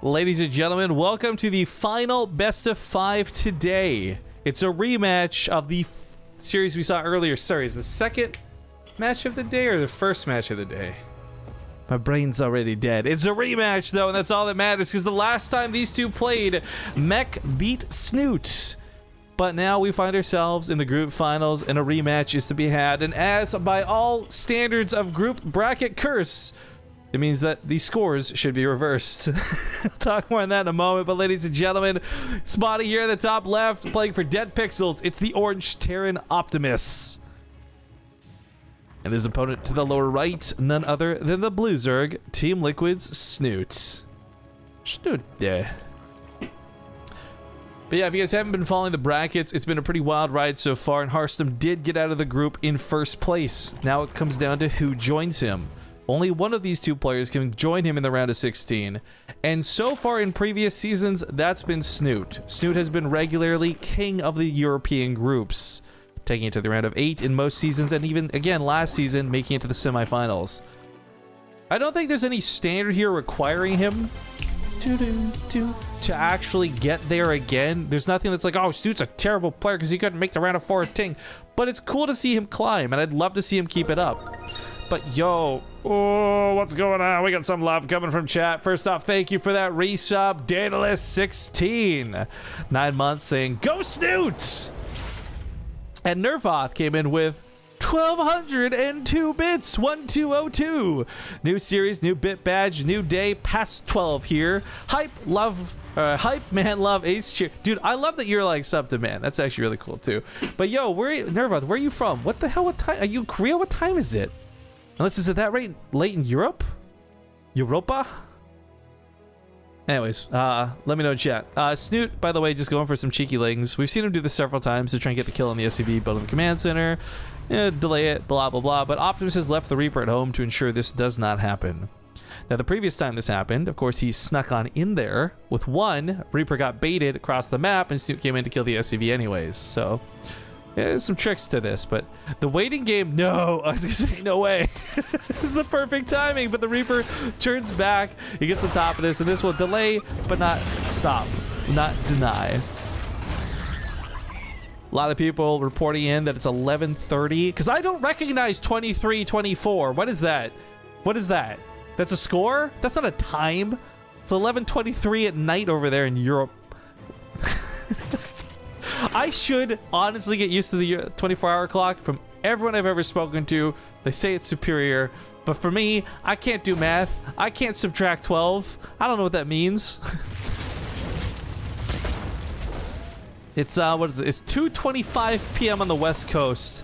Ladies and gentlemen, welcome to the final best of 5 today. It's a rematch of the series we saw earlier. Sorry, is the second match of the day or the first match of the day? My brain's already dead. It's a rematch though, and that's all that matters, because the last time these two played, Mech beat Snute. But now we find ourselves in the group finals, and a rematch is to be had. And as by all standards of group bracket curse, it means that the scores should be reversed. We'll talk more on that in a moment. But ladies and gentlemen, spotty here at the top left, playing for Dead Pixels, it's the orange Terran Optimus. And his opponent to the lower right, none other than the blue Zerg, Team Liquid's Snute. Snute, yeah. But yeah, if you guys haven't been following the brackets, it's been a pretty wild ride so far, and Hearthstone did get out of the group in first place. Now it comes down to who joins him. Only one of these two players can join him in the round of 16. And so far in previous seasons, that's been Snute. Snute has been regularly king of the European groups, taking it to the round of 8 in most seasons, and even, again, last season, making it to the semifinals. I don't think there's any standard here requiring him to actually get there again. There's nothing that's like, oh, Snute's a terrible player because he couldn't make the round of 4 at TING. But it's cool to see him climb, and I'd love to see him keep it up. But yo, oh, what's going on? We got some love coming from chat. First off, thank you for that resub, Daedalus16. 9 months saying, go Snute! And Nervoth came in with 1,202 bits, 1202. New series, new bit badge, new day, past 12 here. Hype man love ace cheer. Dude, I love that you're like sub to man. That's actually really cool too. But yo, Nervoth, where are you from? What the hell? What time? Are you in Korea? What time is it? Unless is it that late in Europe? Europa? Anyways, let me know in chat. Snute, by the way, just going for some cheeky lings. We've seen him do this several times to try and get the kill on the SCV, build in the command center, delay it, blah, blah, blah. But Optimus has left the Reaper at home to ensure this does not happen. Now, the previous time this happened, of course, he snuck on in there with one. Reaper got baited across the map, and Snute came in to kill the SCV anyways. So, there's some tricks to this, but the waiting game, no, I was gonna say no way. This is the perfect timing, but the Reaper turns back, he gets on top of this, and this will delay, but not stop, not deny. A lot of people reporting in that it's 11:30, because I don't recognize 23:24. What is that? What is that? That's a score? That's not a time. It's 11:23 at night over there in Europe. I should honestly get used to the 24-hour clock. From everyone I've ever spoken to, they say it's superior. But for me, I can't do math. I can't subtract 12. I don't know what that means. It's, what is it? It's 2:25 p.m. on the West Coast.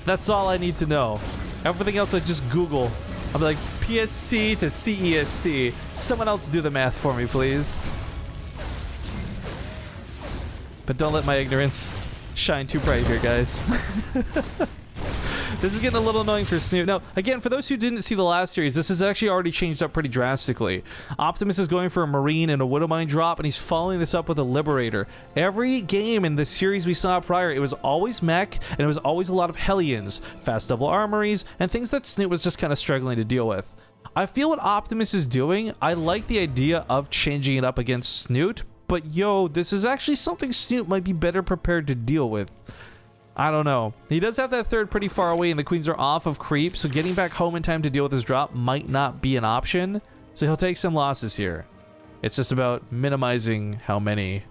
That's all I need to know. Everything else I just Google. I'm like, PST to CEST. Someone else do the math for me, please. But don't let my ignorance shine too bright here, guys. This is getting a little annoying for Snute. Now, again, for those who didn't see the last series, this has actually already changed up pretty drastically. Optimus is going for a Marine and a Widowmine drop, and he's following this up with a Liberator. Every game in the series we saw prior, it was always mech, and it was always a lot of Hellions, fast double armories, and things that Snute was just kind of struggling to deal with. I feel what Optimus is doing, I like the idea of changing it up against Snute, but yo, this is actually something Snute might be better prepared to deal with. I don't know. He does have that third pretty far away, and the queens are off of creep, so getting back home in time to deal with his drop might not be an option. So he'll take some losses here. It's just about minimizing how many.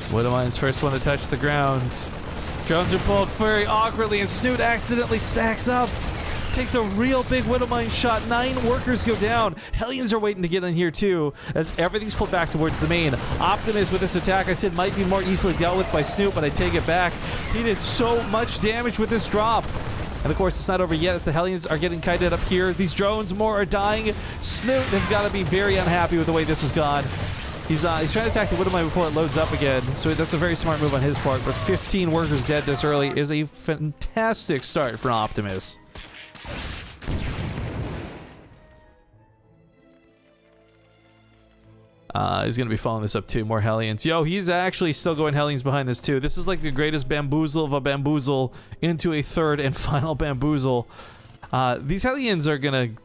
Widowmine's first one to touch the ground. Drones are pulled very awkwardly, and Snute accidentally stacks up. Takes a real big Widowmine shot. 9 workers go down. Hellions are waiting to get in here too, as everything's pulled back towards the main. Optimus with this attack, I said, might be more easily dealt with by Snute, but I take it back. He did so much damage with this drop. And of course, it's not over yet as the Hellions are getting kited up here. These drones more are dying. Snute has got to be very unhappy with the way this has gone. He's trying to attack the Widowmine before it loads up again, so that's a very smart move on his part, but 15 workers dead this early is a fantastic start for Optimus. He's going to be following this up too. More Hellions. Yo, he's actually still going Hellions behind this too. This is like the greatest bamboozle of a bamboozle into a third and final bamboozle. These Hellions are going to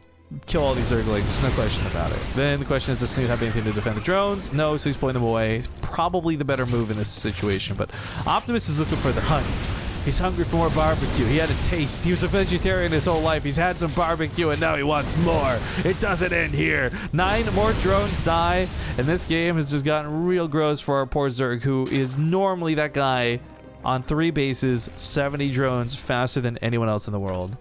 kill all these Zerglings. No question about it. Then the question is, does Snute have anything to defend the drones? No, so he's pulling them away. It's probably the better move in this situation, but Optimus is looking for the hunt. He's hungry for more barbecue. He had a taste. He was a vegetarian his whole life. He's had some barbecue and now he wants more. It doesn't end here. 9 more drones die, and this game has just gotten real gross for our poor Zerg, who is normally that guy on 3 bases, 70 drones, faster than anyone else in the world.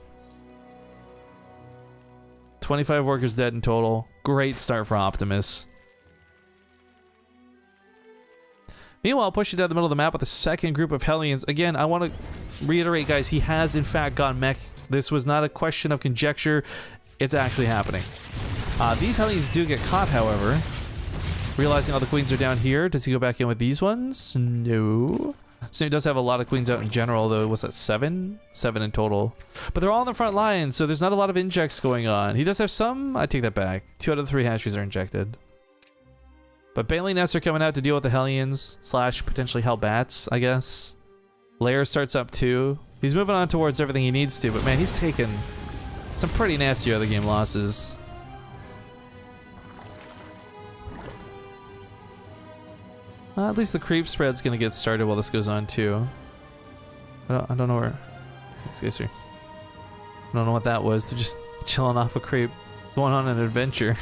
25 workers dead in total. Great start for Optimus. Meanwhile, pushing down the middle of the map with a second group of Hellions. Again, I want to reiterate, guys, he has in fact gone mech. This was not a question of conjecture. It's actually happening. These Hellions do get caught, however. Realizing all the queens are down here. Does he go back in with these ones? No. So he does have a lot of queens out in general, though. What's that, 7? 7 in total. But they're all on the front line, so there's not a lot of injects going on. He does have some. I take that back. 2 out of the 3 hatcheries are injected. But Bailey nests are coming out to deal with the Hellions / potentially Hellbats, I guess. Lair starts up too. He's moving on towards everything he needs to, but man, he's taken some pretty nasty other game losses. At least the creep spread's gonna get started while this goes on too. I don't know where these guys are. I don't know what that was. They're just chilling off a creep, going on an adventure.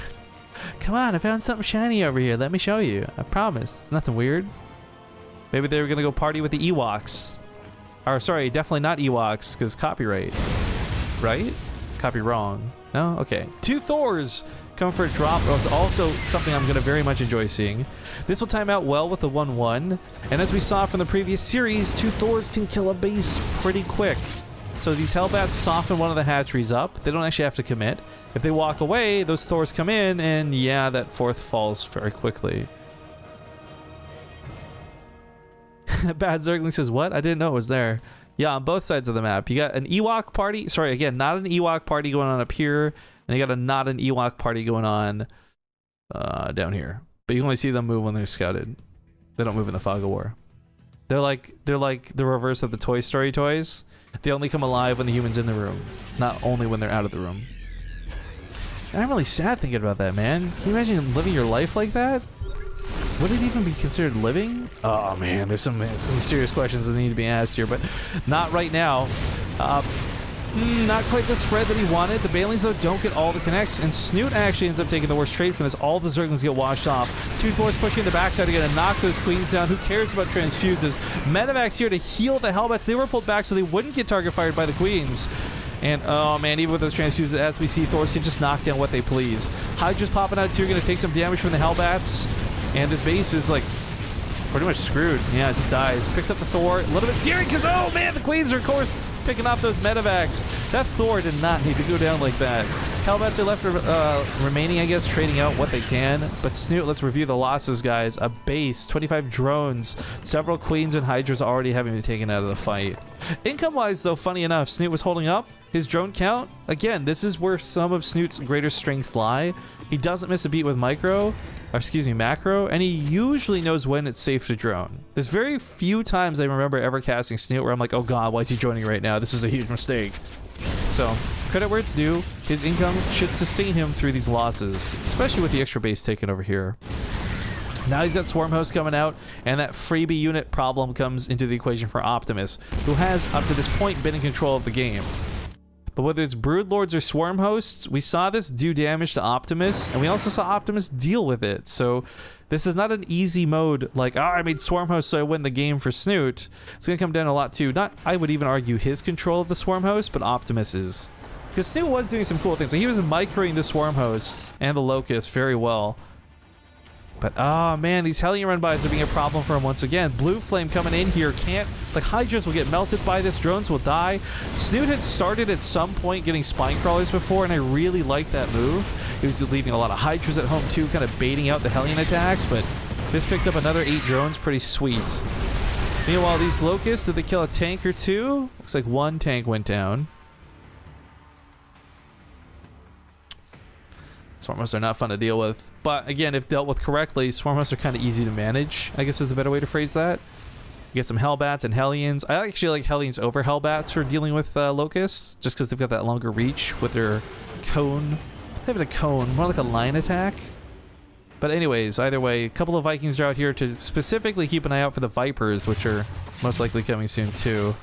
Come on, I found something shiny over here. Let me show you. I promise. It's nothing weird. Maybe they were gonna go party with the Ewoks. Or sorry, definitely not Ewoks, because copyright. Right? Copy wrong. No? Okay. 2 Thors coming for a drop. It's also something I'm gonna very much enjoy seeing. This will time out well with the 1-1. And as we saw from the previous series, 2 Thors can kill a base pretty quick. So these Hellbats soften one of the hatcheries up. They don't actually have to commit. If they walk away, those Thors come in, and yeah, that 4th falls very quickly. Bad Zergling says, what? I didn't know it was there. Yeah, on both sides of the map. You got an Ewok party. Sorry, again, not an Ewok party going on up here. And you got a not an Ewok party going on down here. But you can only see them move when they're scouted. They don't move in the fog of war. They're like the reverse of the Toy Story toys. They only come alive when the human's in the room, not only when they're out of the room. And I'm really sad thinking about that, man. Can you imagine living your life like that? Would it even be considered living? Oh man, there's some serious questions that need to be asked here, but not right now. Not quite the spread that he wanted. The Bailey's, though, don't get all the connects, and Snute actually ends up taking the worst trade from this. All the Zerglings get washed off. 2 Thors pushing the backside are going to knock those queens down. Who cares about transfuses? Medivacs here to heal the Hellbats. They were pulled back so they wouldn't get target fired by the queens. And, oh man, even with those transfuses, as we see, Thors can just knock down what they please. Hydra's popping out too, going to take some damage from the Hellbats. And this base is, like, pretty much screwed. Yeah, it just dies. Picks up the Thor. A little bit scary because, oh man, the queens are, of course, picking off those medevacs. That Thor did not need to go down like that. Hellbats are left remaining, I guess, trading out what they can. But Snute, let's review the losses, guys. A base, 25 drones, several queens and hydras already having been taken out of the fight. Income-wise, though, funny enough, Snute was holding up his drone count. Again, this is where some of Snute's greater strengths lie. He doesn't miss a beat with macro, and he usually knows when it's safe to drone. There's very few times I remember ever casting Snute where I'm like, oh god, why is he droning right now? This is a huge mistake. So, credit where it's due. His income should sustain him through these losses, especially with the extra base taken over here. Now he's got Swarm Host coming out, and that freebie unit problem comes into the equation for Optimus, who has, up to this point, been in control of the game. But whether it's Broodlords or Swarm Hosts, we saw this do damage to Optimus, and we also saw Optimus deal with it. So this is not an easy mode like, oh, I made Swarm Host so I win the game for Snute. It's going to come down a lot to, not, I would even argue, his control of the Swarm Host, but Optimus's. Because Snute was doing some cool things. Like, he was microing the Swarm Hosts and the Locust very well. But, oh man, these Hellion run-bys are being a problem for him once again. Blue Flame coming in here can't... Like, Hydras will get melted by this. Drones will die. Snute had started at some point getting Spine Crawlers before, and I really liked that move. He was leaving a lot of Hydras at home, too, kind of baiting out the Hellion attacks, but this picks up another 8 drones. Pretty sweet. Meanwhile, these Locusts, did they kill a tank or 2? Looks like 1 tank went down. Swarm hosts are not fun to deal with. But again, if dealt with correctly, swarm hosts are kind of easy to manage, I guess is the better way to phrase that. You get some Hellbats and Hellions. I actually like Hellions over Hellbats for dealing with Locusts, just because they've got that longer reach with their cone. They have a cone, more like a line attack. But anyways, either way, a couple of Vikings are out here to specifically keep an eye out for the Vipers, which are most likely coming soon too.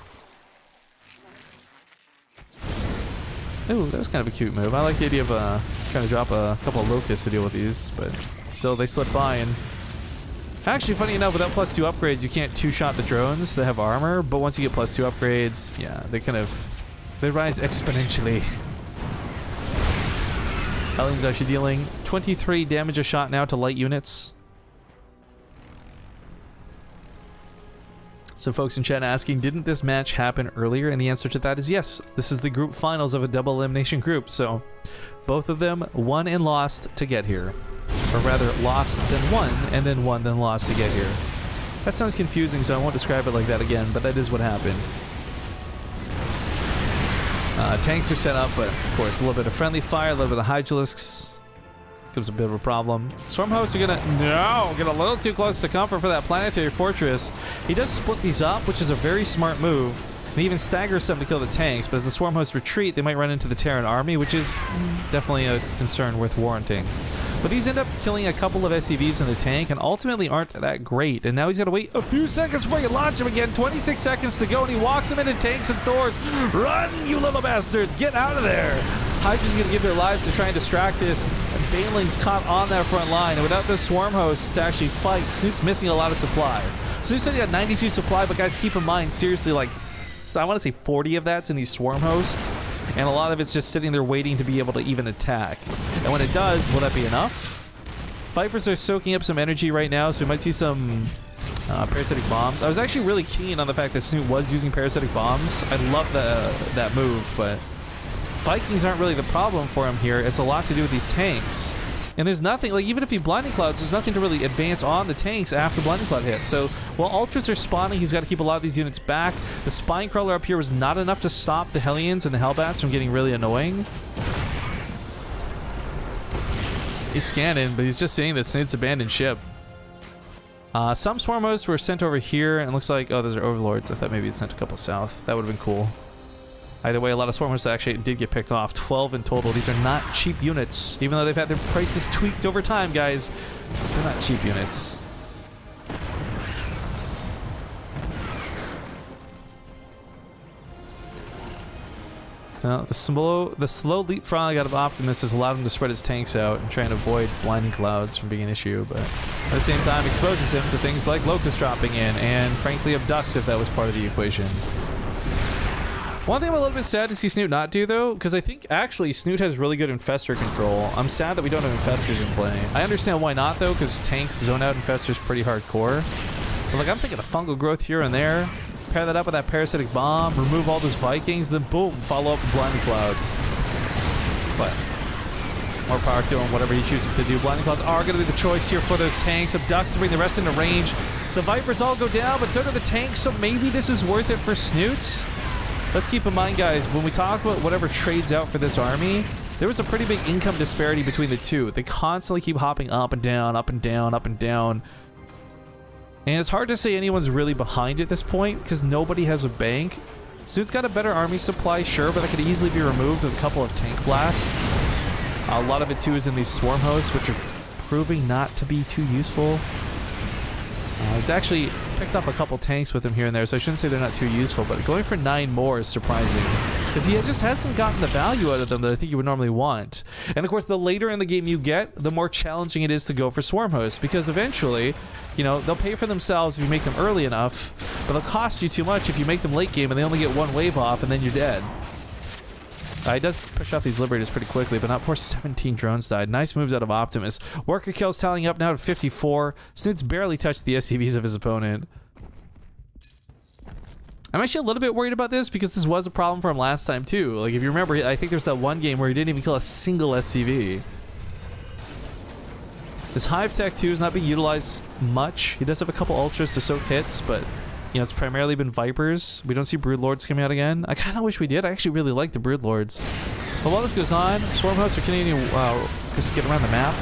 Ooh, that was kind of a cute move. I like the idea of trying to drop a couple of Locusts to deal with these, but still they slip by. And actually, funny enough, without +2 upgrades, you can't two-shot the drones that have armor, but once you get +2 upgrades, yeah, they rise exponentially. Hellions actually dealing 23 damage a shot now to light units. So folks in chat asking, didn't this match happen earlier? And the answer to that is yes. This is the group finals of a double elimination group. So both of them won and lost to get here. Or rather, lost then won, and then won then lost to get here. That sounds confusing, so I won't describe it like that again, but that is what happened. Tanks are set up, but of course, a little bit of friendly fire, a little bit of Hydralisks. Becomes a bit of a problem. Swarm hosts are gonna get a little too close to comfort for that planetary fortress. He does split these up, which is a very smart move. And he even staggers some to kill the tanks, but as the swarm hosts retreat, they might run into the Terran army, which is definitely a concern worth warranting. But these end up killing a couple of SCVs in the tank and ultimately aren't that great. And now he's got to wait a few seconds before you launch him again. 26 seconds to go, and he walks them into tanks and Thors. Run, you little bastards! Get out of there! Hydra's going to give their lives to try and distract this. And Baneling's caught on that front line. And without the swarm hosts to actually fight, Snute's missing a lot of supply. Snoot said he had 92 supply, but guys, keep in mind, seriously, like, I want to say 40 of that's in these swarm hosts. And a lot of it's just sitting there waiting to be able to even attack. And when it does, will that be enough? Vipers are soaking up some energy right now, so we might see some parasitic bombs. I was actually really keen on the fact that Snute was using parasitic bombs. I love that move, but Vikings aren't really the problem for him here. It's a lot to do with these tanks. And there's nothing, like, even if he Blinding Clouds, there's nothing to really advance on the tanks after Blinding Cloud hits. So while Ultras are spawning, he's got to keep a lot of these units back. The Spine Crawler up here was not enough to stop the Hellions and the Hellbats from getting really annoying. He's scanning, but he's just saying that Snute's abandoned ship. Some swarm hosts were sent over here, and it looks like, oh, those are Overlords. I thought maybe it sent a couple south. That would have been cool. Either way, a lot of swarm hosts actually did get picked off. 12 in total. These are not cheap units. Even though they've had their prices tweaked over time, guys, they're not cheap units. Now, the slow leapfrog out of Optimus has allowed him to spread his tanks out and try and avoid Blinding Clouds from being an issue, but at the same time exposes him to things like Locust dropping in and frankly abducts if that was part of the equation. One thing I'm a little bit sad to see Snute not do, though, because I think actually Snute has really good Infestor control. I'm sad that we don't have Infestors in play. I understand why not, though, because tanks zone out Infestors pretty hardcore. But like, I'm thinking of fungal growth here and there. Pair that up with that parasitic bomb, remove all those Vikings, then boom, follow up with Blinding Clouds. But more power to him, whatever he chooses to do. Blinding Clouds are going to be the choice here for those tanks. Abducts to bring the rest into range. The Vipers all go down, but so do the tanks, so maybe this is worth it for Snute. Let's keep in mind, guys, when we talk about whatever trades out for this army, there was a pretty big income disparity between the two. They constantly keep hopping up and down, up and down, up and down. And it's hard to say anyone's really behind at this point because nobody has a bank. Snute's got a better army supply, sure, but that could easily be removed with a couple of tank blasts. A lot of it, too, is in these swarm hosts, which are proving not to be too useful. He's actually picked up a couple tanks with him here and there, so I shouldn't say they're not too useful, but going for 9 more is surprising because he just hasn't gotten the value out of them that I think you would normally want. And of course, the later in the game you get, the more challenging it is to go for swarm hosts because eventually, you know, they'll pay for themselves if you make them early enough, but they'll cost you too much if you make them late game and they only get 1 wave off and then you're dead. He does push off these Liberators pretty quickly, but not before 17 drones died. Nice moves out of Optimus. Worker kills tallying up now to 54. Snute's barely touched the SCVs of his opponent. I'm actually a little bit worried about this because this was a problem for him last time too. Like if you remember, I think there's that one game where he didn't even kill a single SCV. This Hive Tech too is not being utilized much. He does have a couple Ultras to soak hits, but you know, it's primarily been Vipers. We don't see Broodlords coming out again. I kind of wish we did. I actually really like the Broodlords. But while this goes on, Swarmhost are continuing to just get around the map.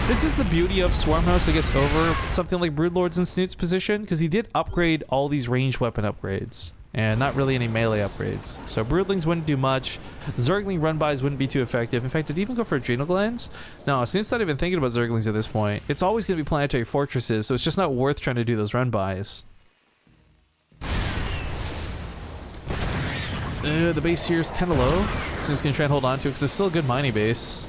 This is the beauty of Swarmhost, I guess, over something like Broodlords and Snute's position, because he did upgrade all these ranged weapon upgrades, and not really any melee upgrades. So Broodlings wouldn't do much. Zergling run-bys wouldn't be too effective. In fact, did he even go for Adrenal Glands? No, Snute's not even thinking about Zerglings at this point. It's always going to be Planetary Fortresses, so it's just not worth trying to do those run-bys. The base here is kind of low. Snute's going to try and hold on to it, because it's still a good mining base.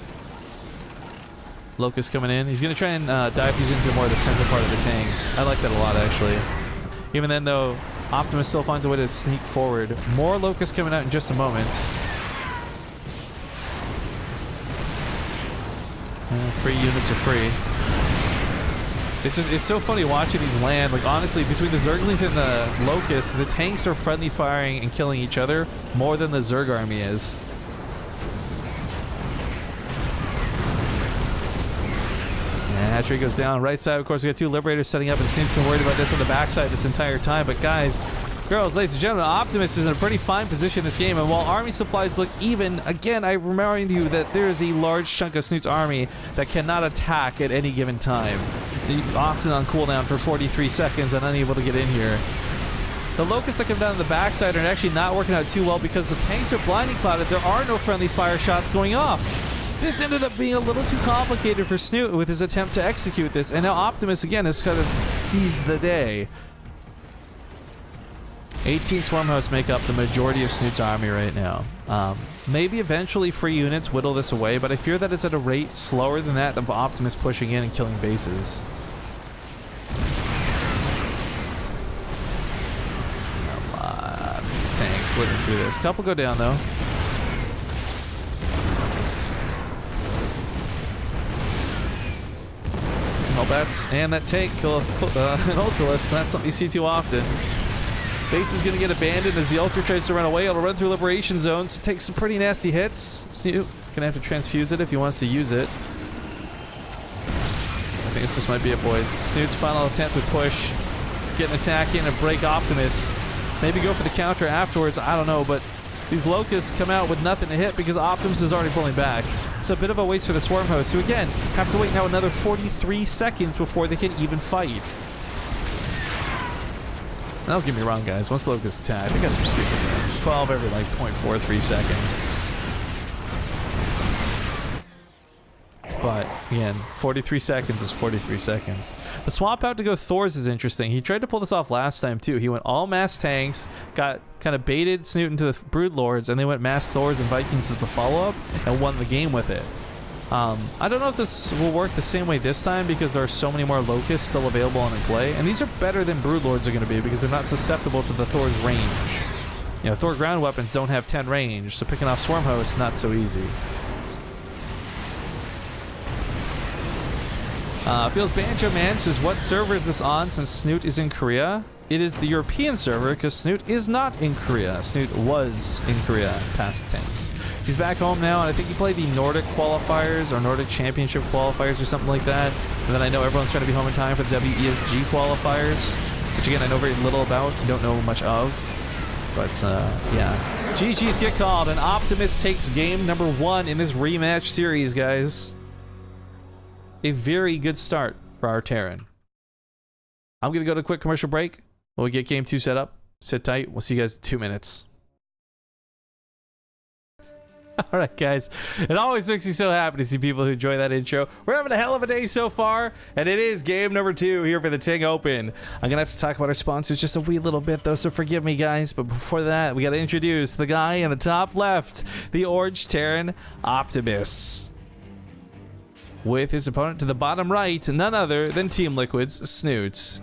Locust coming in. He's going to try and dive these into more of the central part of the tanks. I like that a lot, actually. Even then, though, Optimus still finds a way to sneak forward. More Locusts coming out in just a moment. Free units are free. It's so funny watching these land. Like, honestly, between the Zerglings and the Locusts, the tanks are friendly firing and killing each other more than the Zerg army is. Hatchery goes down. Right side, of course, we got two Liberators setting up, and Snute's been worried about this on the backside this entire time. But guys, girls, ladies and gentlemen, Optimus is in a pretty fine position in this game, and while army supplies look even, again, I remind you that there is a large chunk of Snute's army that cannot attack at any given time. They're often on cooldown for 43 seconds and unable to get in here. The Locusts that come down on the backside are actually not working out too well because the tanks are blinding clouded. There are no friendly fire shots going off. This ended up being a little too complicated for Snute with his attempt to execute this, and now Optimus again has kind of seized the day. 18 Swarmhosts make up the majority of Snute's army right now. Maybe eventually free units whittle this away, but I fear that it's at a rate slower than that of Optimus pushing in and killing bases. A lot of these tanks living through this. Couple go down though. Hellbats and that tank kill an Ultralisk, and that's something you see too often. Base is going to get abandoned as the Ultra tries to run away. It'll run through Liberation Zones, so take some pretty nasty hits. Snute gonna have to transfuse it if he wants to use it. I think this just might be it, boys. Snute's final attempt with push. Get an attack in and break Optimus. Maybe go for the counter afterwards, I don't know, but these Locusts come out with nothing to hit because Optimus is already pulling back. It's a bit of a waste for the Swarmhosts, who again have to wait now another 43 seconds before they can even fight. Now, don't get me wrong, guys. Once the Locusts attack, they got some stupid damage. 12 every like 0.43 seconds. But again, 43 seconds is 43 seconds. The swap out to go Thors is interesting. He tried to pull this off last time too. He went all mass tanks, got kind of baited Snute into the Broodlords, and they went mass Thors and Vikings as the follow-up and won the game with it. I don't know if this will work the same way this time because there are so many more Locusts still available on in play, and these are better than Broodlords are going to be because they're not susceptible to the Thor's range. You know, Thor ground weapons don't have 10 range, so picking off Swarmhosts not so easy. Feels Banjo Man says, what server is this on since Snute is in Korea? It is the European server because Snute is not in Korea. Snute was in Korea past tense. He's back home now, and I think he played the Nordic qualifiers or Nordic Championship qualifiers or something like that. And then I know everyone's trying to be home in time for the WESG qualifiers, which again I know very little about, don't know much of. But yeah. GG's get called, and Optimus takes game number 1 in this rematch series, guys. A very good start for our Terran. I'm going to go to a quick commercial break while we get game 2 set up. Sit tight. We'll see you guys in 2 minutes. Alright, guys. It always makes me so happy to see people who enjoy that intro. We're having a hell of a day so far, and it is game number 2 here for the TING Open. I'm going to have to talk about our sponsors just a wee little bit, though, so forgive me, guys. But before that, we got to introduce the guy in the top left, the Orange Terran, Optimus, with his opponent to the bottom right, none other than Team Liquid's Snute.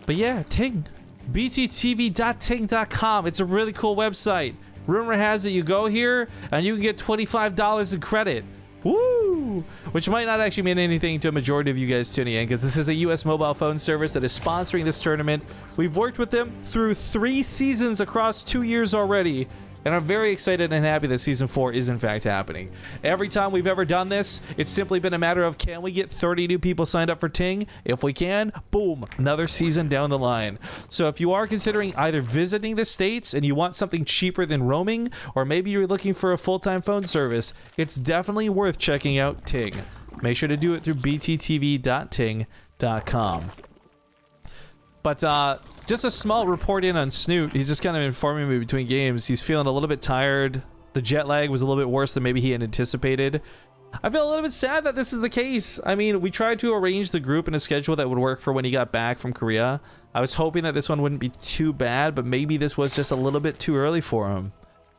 But yeah, Ting. BTTV.ting.com. It's a really cool website. Rumor has it you go here and you can get $25 in credit. Woo! Which might not actually mean anything to a majority of you guys tuning in, because this is a US mobile phone service that is sponsoring this tournament. We've worked with them through 3 seasons across 2 years already. And I'm very excited and happy that Season 4 is in fact happening. Every time we've ever done this, it's simply been a matter of, can we get 30 new people signed up for TING? If we can, boom, another season down the line. So if you are considering either visiting the States and you want something cheaper than roaming, or maybe you're looking for a full-time phone service, it's definitely worth checking out TING. Make sure to do it through bttv.ting.com. But just a small report in on Snute. He's just kind of informing me between games. He's feeling a little bit tired. The jet lag was a little bit worse than maybe he had anticipated. I feel a little bit sad that this is the case. I mean, we tried to arrange the group in a schedule that would work for when he got back from Korea. I was hoping that this one wouldn't be too bad, but maybe this was just a little bit too early for him.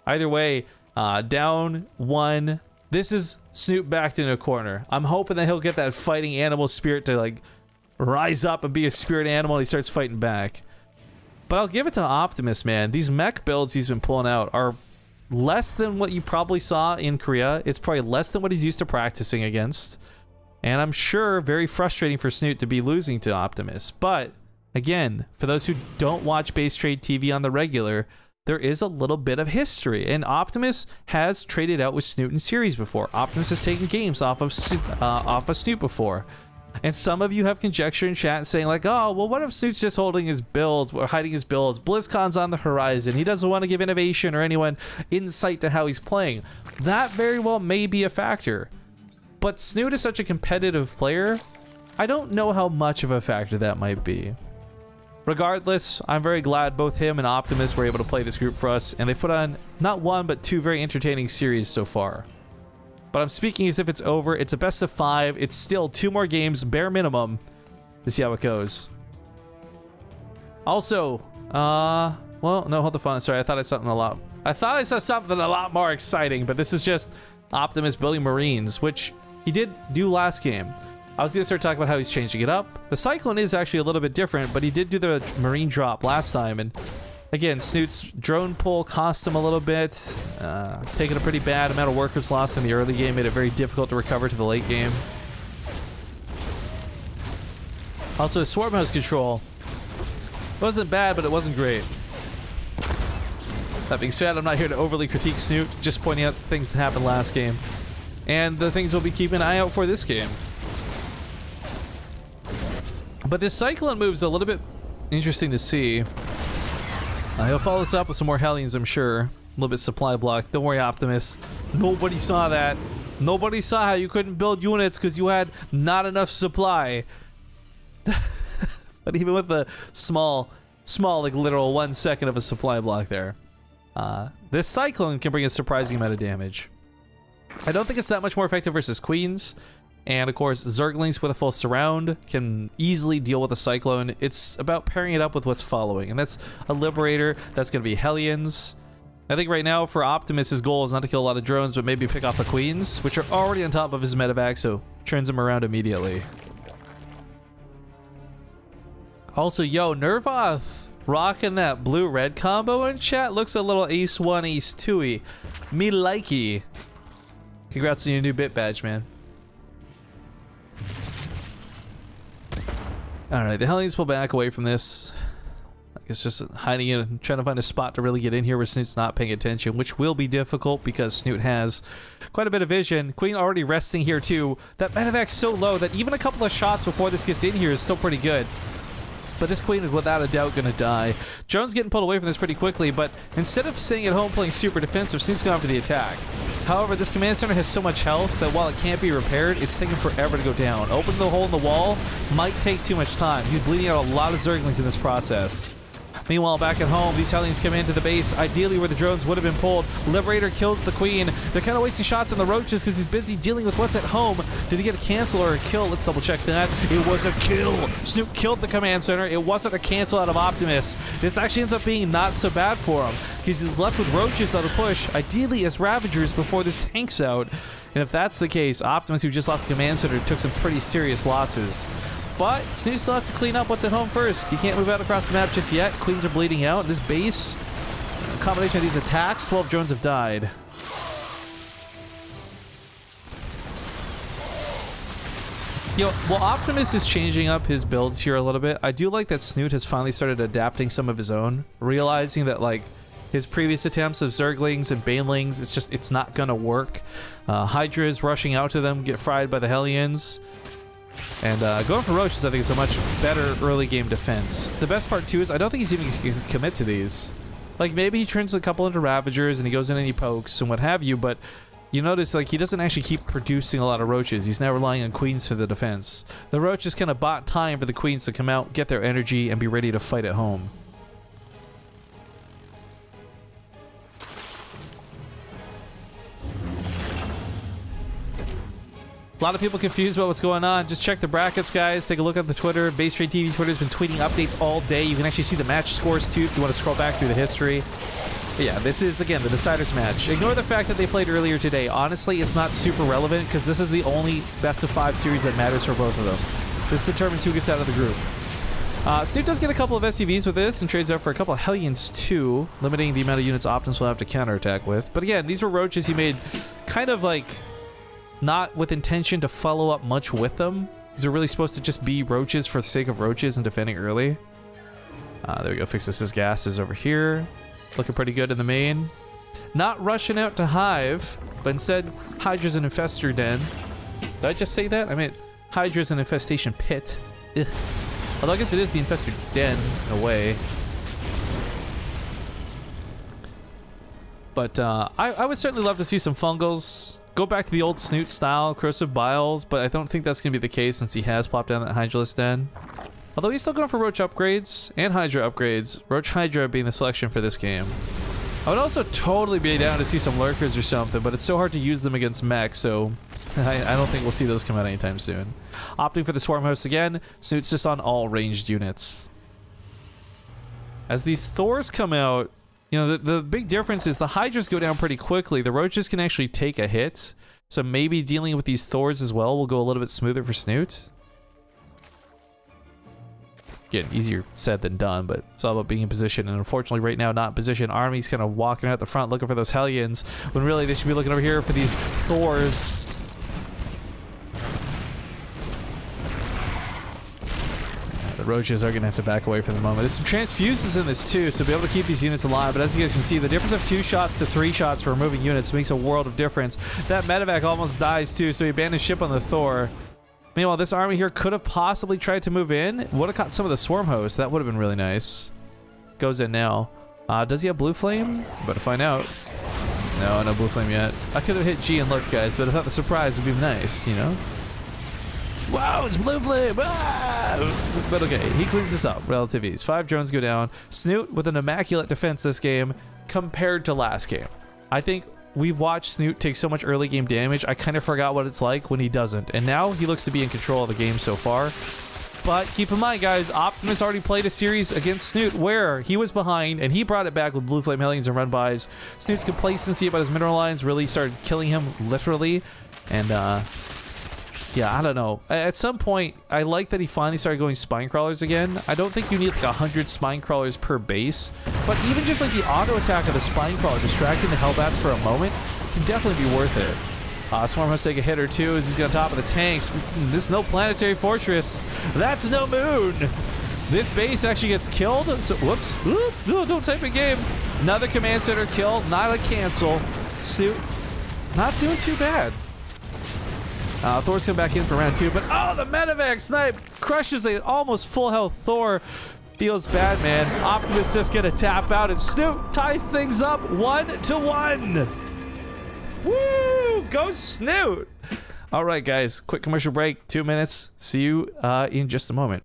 Either way, down 1. This is Snute backed in a corner. I'm hoping that he'll get that fighting animal spirit to like rise up and be a spirit animal and he starts fighting back. But I'll give it to Optimus, man. These mech builds he's been pulling out are less than what you probably saw in Korea. It's probably less than what he's used to practicing against. And I'm sure very frustrating for Snute to be losing to Optimus. But again, for those who don't watch BaseTradeTV on the regular, there is a little bit of history. And Optimus has traded out with Snute in series before. Optimus has taken games off of Snute before. And some of you have conjecture in chat saying like, oh, well, what if Snute's just holding his builds or hiding his builds? BlizzCon's on the horizon. He doesn't want to give innovation or anyone insight to how he's playing. That very well may be a factor. But Snute is such a competitive player, I don't know how much of a factor that might be. Regardless, I'm very glad both him and Optimus were able to play this group for us, and they put on not one, but 2 very entertaining series so far. But I'm speaking as if it's over. It's a best of 5. It's still 2 more games, bare minimum, to see how it goes. Also, well, no, hold the phone. Sorry, I thought I saw something a lot more exciting, but this is just Optimus building Marines, which he did do last game. I was going to start talking about how he's changing it up. The Cyclone is actually a little bit different, but he did do the Marine drop last time, and again, Snute's drone pull cost him a little bit. Taking a pretty bad amount of workers lost in the early game made it very difficult to recover to the late game. Also, Swarm House control wasn't bad, but it wasn't great. That being said, I'm not here to overly critique Snute, just pointing out things that happened last game. And the things we'll be keeping an eye out for this game. But this Cyclone move's a little bit interesting to see. He'll follow this up with some more Hellions, I'm sure. A little bit supply block. Don't worry, Optimus. Nobody saw that. Nobody saw how you couldn't build units because you had not enough supply. But even with the small, like literal 1 second of a supply block there, this Cyclone can bring a surprising amount of damage. I don't think it's that much more effective versus Queens. And of course, Zerglings with a full surround can easily deal with a Cyclone. It's about pairing it up with what's following, and that's a Liberator. That's going to be Hellions. I think right now for Optimus, his goal is not to kill a lot of drones, but maybe pick off the Queens, which are already on top of his medevac, so turns him around immediately. Also, yo, Nervoth rocking that blue-red combo in chat. Looks a little Ace 1, Ace 2-y. Me likey. Congrats on your new bit badge, man. Alright, the Hellions pull back away from this. I guess just hiding in and trying to find a spot to really get in here where Snute's not paying attention, which will be difficult because Snute has quite a bit of vision. Queen already resting here too. That medevac's so low that even a couple of shots before this gets in here is still pretty good. But this Queen is without a doubt going to die. Drone's getting pulled away from this pretty quickly, but instead of staying at home playing super defensive, Snute's going for the attack. However, this command center has so much health that while it can't be repaired, it's taking forever to go down. Opening the hole in the wall might take too much time. He's bleeding out a lot of Zerglings in this process. Meanwhile, back at home, these Hellions come into the base, ideally where the drones would have been pulled. Liberator kills the Queen. They're kind of wasting shots on the Roaches because he's busy dealing with what's at home. Did he get a cancel or a kill? Let's double check that. It was a kill. Snute killed the command center. It wasn't a cancel out of Optimus. This actually ends up being not so bad for him because he's left with Roaches that'll push, ideally as Ravagers before this tank's out. And if that's the case, Optimus, who just lost the command center, took some pretty serious losses. But Snute still has to clean up what's at home first. He can't move out across the map just yet. Queens are bleeding out. This base, a combination of these attacks, 12 drones have died. Yo, while Optimus is changing up his builds here a little bit, I do like that Snute has finally started adapting some of his own, realizing that, like, his previous attempts of Zerglings and Banelings. It's not gonna work. Hydra is rushing out to them, get fried by the Hellions. And going for Roaches, I think, is a much better early game defense. The best part, too, is I don't think he's even going to commit to these. Like, maybe he turns a couple into Ravagers and he goes in and he pokes and what have you, but you notice, like, he doesn't actually keep producing a lot of Roaches. He's now relying on Queens for the defense. The Roaches kind of bought time for the Queens to come out, get their energy, and be ready to fight at home. A lot of people confused about what's going on. Just check the brackets, guys. Take a look at the Twitter. BaseTradeTV Twitter has been tweeting updates all day. You can actually see the match scores, too, if you want to scroll back through the history. But yeah, this is, again, the Deciders match. Ignore the fact that they played earlier today. Honestly, it's not super relevant because this is the only best-of-5 series that matters for both of them. This determines who gets out of the group. Snute does get a couple of SCVs with this and trades out for a couple of Hellions, too, limiting the amount of units Optimus will have to counterattack with. But again, these were Roaches he made kind of like not with intention to follow up much with them. These are really supposed to just be Roaches for the sake of Roaches and defending early. There we go. Fixes his gases over here. Looking pretty good in the main. Not rushing out to Hive, but instead Hydra's an Infestor Den. Did I just say that? I meant Hydra's an Infestation Pit. Ugh. Although I guess it is the Infestor Den in a way. But I would certainly love to see some Fungals. Go back to the old Snute style, Corrosive Biles, but I don't think that's going to be the case since he has plopped down that Hydraless Den. Although he's still going for Roach upgrades and Hydra upgrades, Roach Hydra being the selection for this game. I would also totally be down to see some Lurkers or something, but it's so hard to use them against mech, so I don't think we'll see those come out anytime soon. Opting for the Swarm House again, Snute's just on all ranged units. As these Thors come out, you know, the big difference is the Hydras go down pretty quickly. The Roaches can actually take a hit. So maybe dealing with these Thors as well will go a little bit smoother for Snute. Again, easier said than done, but it's all about being in position. And unfortunately, right now, not in position. Army's kind of walking out the front looking for those Hellions, when really they should be looking over here for these Thors. The Roaches are going to have to back away for the moment. There's some transfuses in this too, so be able to keep these units alive. But as you guys can see, the difference of 2 shots to 3 shots for removing units makes a world of difference. That medevac almost dies too, so he abandoned ship on the Thor. Meanwhile, this army here could have possibly tried to move in. Would have caught some of the Swarm Hosts. That would have been really nice. Goes in now. Does he have Blue Flame? Better find out. No, no Blue Flame yet. I could have hit G and looked, guys, but I thought the surprise would be nice, you know? Wow, it's Blue Flame! Ah! But okay, he cleans this up. Relative ease. 5 drones go down. Snute with an immaculate defense this game compared to last game. I think we've watched Snute take so much early game damage, I kind of forgot what it's like when he doesn't. And now he looks to be in control of the game so far. But keep in mind, guys, Optimus already played a series against Snute where he was behind and he brought it back with Blue Flame Hellions and run-bys. Snute's complacency about his mineral lines really started killing him, literally. And, yeah, I don't know. At some point, I like that he finally started going spine crawlers again. I don't think you need like 100 spine crawlers per base, but even just like the auto attack of the spine crawler distracting the Hellbats for a moment can definitely be worth it. Swarm Host take a hit or two as he's got on top of the tanks. This is no planetary fortress. That's no moon. This base actually gets killed. So whoops. Ooh, don't type in game. Another command center kill. Not a cancel. Snute not doing too bad. Thor's come back in for round 2, but oh, the medevac snipe crushes a almost full health Thor. Feels bad, man. Optimus just gonna tap out, and Snute ties things up 1-1. Woo! Go Snute! All right, guys, quick commercial break, 2 minutes. See you in just a moment.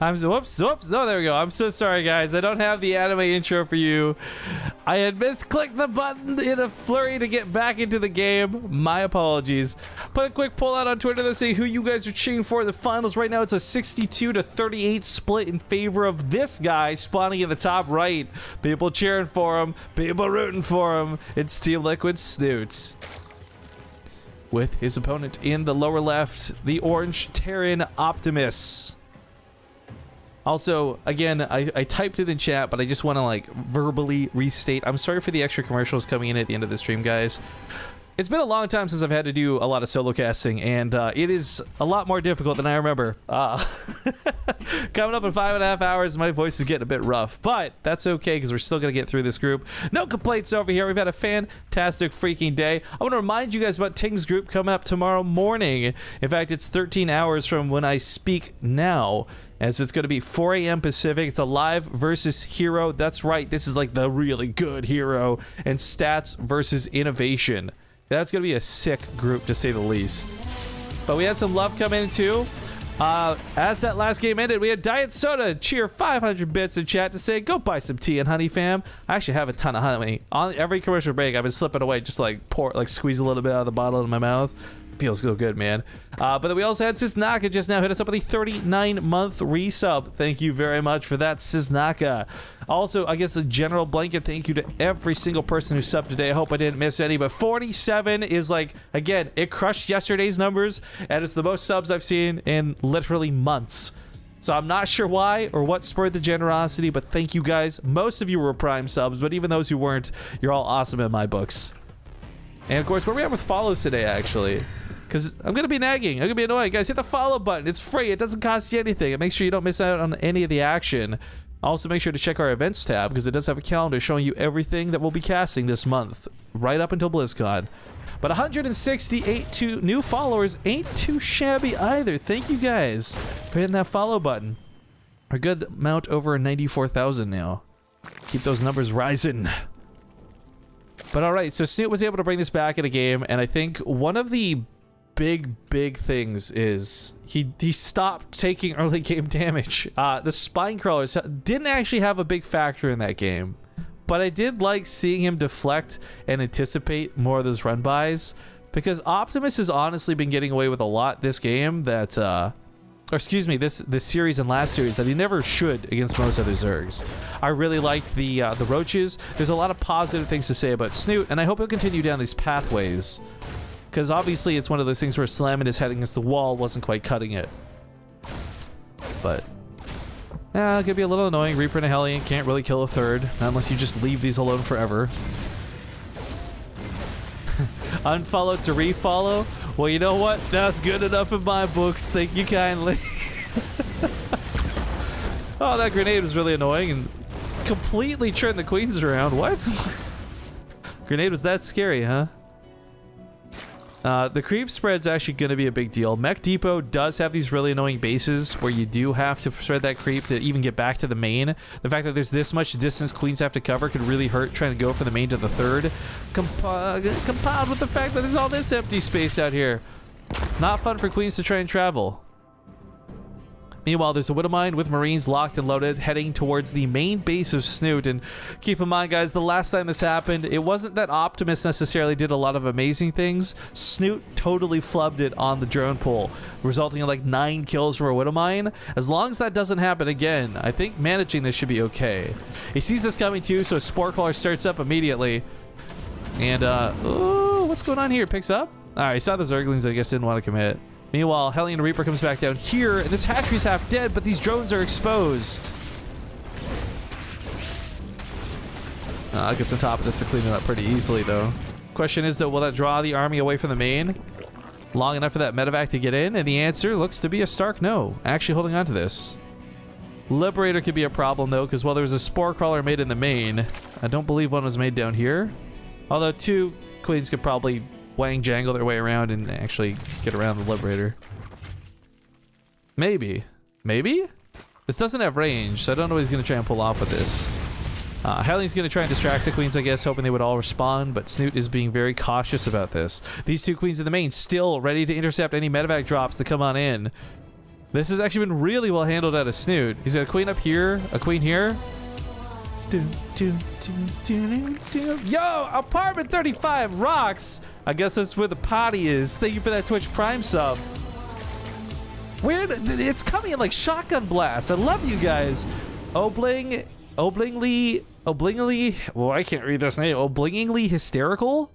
Whoops, no, there we go. I'm so sorry, guys. I don't have the anime intro for you. I had misclicked the button in a flurry to get back into the game. My apologies. Put a quick poll out on Twitter to see who you guys are cheering for in the finals. Right now, it's a 62-38 split in favor of this guy spawning in the top right. People cheering for him. People rooting for him. It's Team Liquid Snute. With his opponent in the lower left, the orange Terran Optimus. Also, again, I typed it in chat, but I just want to like verbally restate. I'm sorry for the extra commercials coming in at the end of the stream, guys. It's been a long time since I've had to do a lot of solo casting, and it is a lot more difficult than I remember. Coming up in 5.5 hours, my voice is getting a bit rough, but that's okay because we're still going to get through this group. No complaints over here. We've had a fantastic freaking day. I want to remind you guys about TING's group coming up tomorrow morning. In fact, it's 13 hours from when I speak now. And so it's going to be 4 a.m. Pacific. It's a live versus hero. That's right. This is like the really good hero. And stats versus innovation. That's going to be a sick group, to say the least. But we had some love come in, too. As that last game ended, we had Diet Soda cheer 500 bits in chat to say, go buy some tea and honey, fam. I actually have a ton of honey. On every commercial break, I've been slipping away, just like squeeze a little bit out of the bottle in my mouth. Feels so good, man. But then we also had Siznaka just now hit us up with a 39-month resub. Thank you very much for that, Siznaka. Also, I guess a general blanket thank you to every single person who subbed today. I hope I didn't miss any, but 47 is like, again, it crushed yesterday's numbers, and it's the most subs I've seen in literally months. So I'm not sure why or what spurred the generosity, but thank you guys. Most of you were Prime subs, but even those who weren't, you're all awesome in my books. And of course, where we at with follows today, actually? Because I'm going to be nagging. I'm going to be annoying. Guys, hit the follow button. It's free. It doesn't cost you anything. And make sure you don't miss out on any of the action. Also, make sure to check our events tab because it does have a calendar showing you everything that we'll be casting this month, right up until BlizzCon. But 168 new followers ain't too shabby either. Thank you guys for hitting that follow button. A good amount over 94,000 now. Keep those numbers rising. But all right, so Snute was able to bring this back in a game, and I think one of the big things is he stopped taking early game damage. The spine crawlers didn't actually have a big factor in that game, but I did like seeing him deflect and anticipate more of those run bys, because Optimus has honestly been getting away with a lot this game that or excuse me, this series and last series that he never should against most other Zergs. I really like the roaches. There's a lot of positive things to say about Snute, and I hope he'll continue down these pathways. Because obviously it's one of those things where slamming his head against the wall wasn't quite cutting it. But it could be a little annoying. Reaper and a Hellion can't really kill a third, not unless you just leave these alone forever. Unfollowed to refollow? Well, you know what? That's good enough in my books. Thank you kindly. Oh, that grenade was really annoying and completely turned the queens around. What? Grenade was that scary, huh? The creep spread's actually going to be a big deal. Mech Depot does have these really annoying bases where you do have to spread that creep to even get back to the main. The fact that there's this much distance queens have to cover could really hurt trying to go from the main to the third. Compiled with the fact that there's all this empty space out here. Not fun for queens to try and travel. Meanwhile, there's a Widowmine with Marines locked and loaded, heading towards the main base of Snute. And keep in mind, guys, the last time this happened, it wasn't that Optimus necessarily did a lot of amazing things. Snute totally flubbed it on the drone pool, resulting in like 9 kills for a Widowmine. As long as that doesn't happen again, I think managing this should be okay. He sees this coming too, so Spore Crawler starts up immediately. And, ooh, what's going on here? Picks up? All right, he saw the Zerglings, I guess didn't want to commit. Meanwhile, Hellion Reaper comes back down here, and this hatchery's half dead, but these drones are exposed. Gets on top of this to clean it up pretty easily, though. Question is, though, will that draw the army away from the main long enough for that medevac to get in? And the answer looks to be a stark no. Actually holding on to this. Liberator could be a problem, though, because while there was a Spore Crawler made in the main, I don't believe one was made down here. Although 2 queens could probably wang jangle their way around and actually get around the Liberator. Maybe. Maybe? This doesn't have range, so I don't know what he's going to try and pull off with this. Hellion's going to try and distract the queens, I guess, hoping they would all respond, but Snute is being very cautious about this. These 2 queens in the main still ready to intercept any medevac drops that come on in. This has actually been really well handled out of Snute. He's got a queen up here, a queen here. Yo, apartment 35 rocks. I guess that's where the party is. Thank you for that Twitch Prime sub. Weird, it's coming in like shotgun blast. I love you guys. Oblingly, well, I can't read this name. Oblingingly hysterical.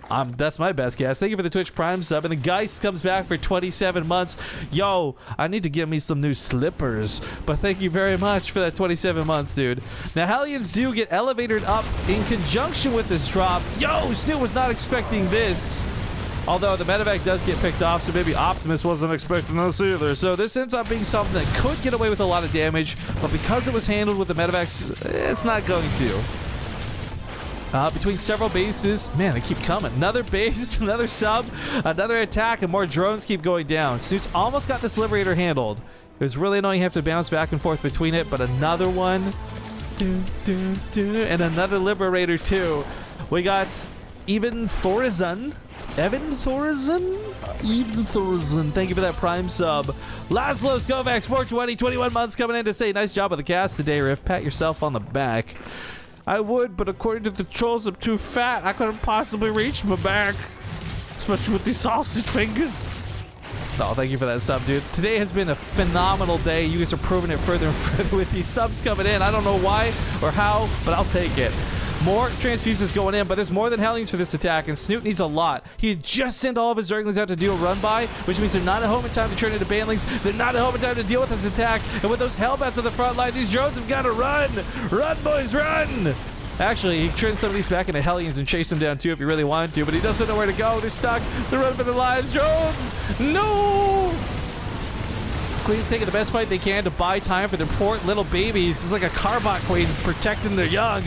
That's my best guess. Thank you for the Twitch Prime sub. And the Geist comes back for 27 months. Yo, I need to get me some new slippers. But thank you very much for that 27 months, dude. Now, Hellions do get elevated up in conjunction with this drop. Yo, Snute was not expecting this. Although the medevac does get picked off, so maybe Optimus wasn't expecting this either. So this ends up being something that could get away with a lot of damage, but because it was handled with the medevacs, it's not going to. Between several bases, man, they keep coming. Another base, another sub, another attack, and more drones keep going down. Snute's almost got this Liberator handled. It was really annoying. You have to bounce back and forth between it, but another one. And another Liberator too. We got Evan Thorazon. Thank you for that Prime sub. Laszlo's Kovacs 420, 21 months coming in to say, nice job of the cast today, Riff. Pat yourself on the back. I would, but according to the trolls, I'm too fat. I couldn't possibly reach my back, especially with these sausage fingers. Oh, thank you for that sub, dude. Today has been a phenomenal day. You guys are proving it further and further with these subs coming in. I don't know why or how, but I'll take it. More transfuses going in, but there's more than Hellions for this attack, and Snute needs a lot. He had just sent all of his Zerglings out to do a run-by, which means they're not at home in time to turn into Banlings. They're not at home in time to deal with this attack, and with those Hellbats on the front line, these drones have got to run! Run, boys, run! Actually, he turned some of these back into Hellions and chased them down too if he really wanted to, but he doesn't know where to go. They're stuck. They're running for their lives. Drones! No! Queen's taking the best fight they can to buy time for their poor little babies. It's like a Carbot Queen protecting their young.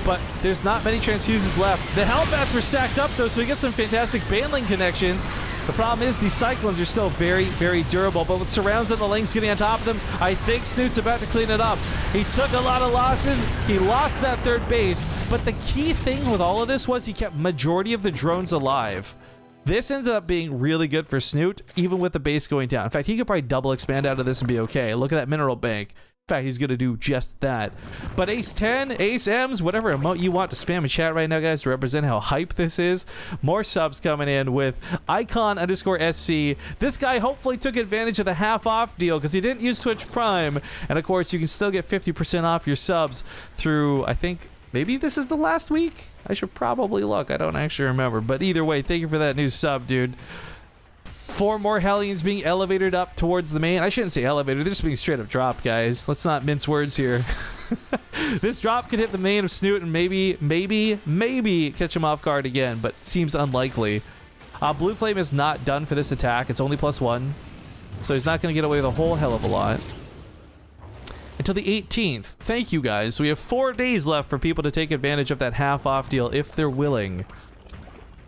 But there's not many transfuses left. The Hellbats were stacked up though, so we get some fantastic Banling connections. The problem is these Cyclones are still very, very durable, but with Surrounds and the Lynx getting on top of them, I think Snute's about to clean it up. He took a lot of losses. He lost that third base, but the key thing with all of this was he kept majority of the drones alive. This ended up being really good for Snute, even with the base going down. In fact, he could probably double expand out of this and be okay. Look at that mineral bank. In fact, he's going to do just that. But Ace 10, Ace M's, whatever emote you want to spam in chat right now, guys, to represent how hype this is. More subs coming in with Icon_SC. This guy hopefully took advantage of the half-off deal because he didn't use Twitch Prime. And, of course, you can still get 50% off your subs through, I think, maybe this is the last week? I should probably look. I don't actually remember. But either way, thank you for that new sub, dude. 4 more Hellions being elevated up towards the main. I shouldn't say elevated. They're just being straight up dropped, guys. Let's not mince words here. This drop could hit the main of Snute and maybe catch him off guard again, but seems unlikely. Blue Flame is not done for this attack. It's only +1. So he's not going to get away with a whole hell of a lot. Until the 18th. Thank you, guys. We have 4 days left for people to take advantage of that half-off deal if they're willing.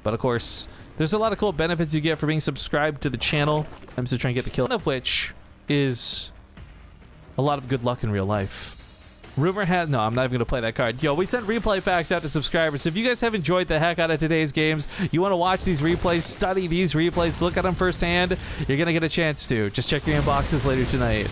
But, of course, there's a lot of cool benefits you get for being subscribed to the channel. I'm just trying to get the kill. One of which is a lot of good luck in real life. Rumor has... No, I'm not even going to play that card. Yo, we sent replay packs out to subscribers. So if you guys have enjoyed the heck out of today's games, you want to watch these replays, study these replays, look at them firsthand, you're going to get a chance to. Just check your inboxes later tonight.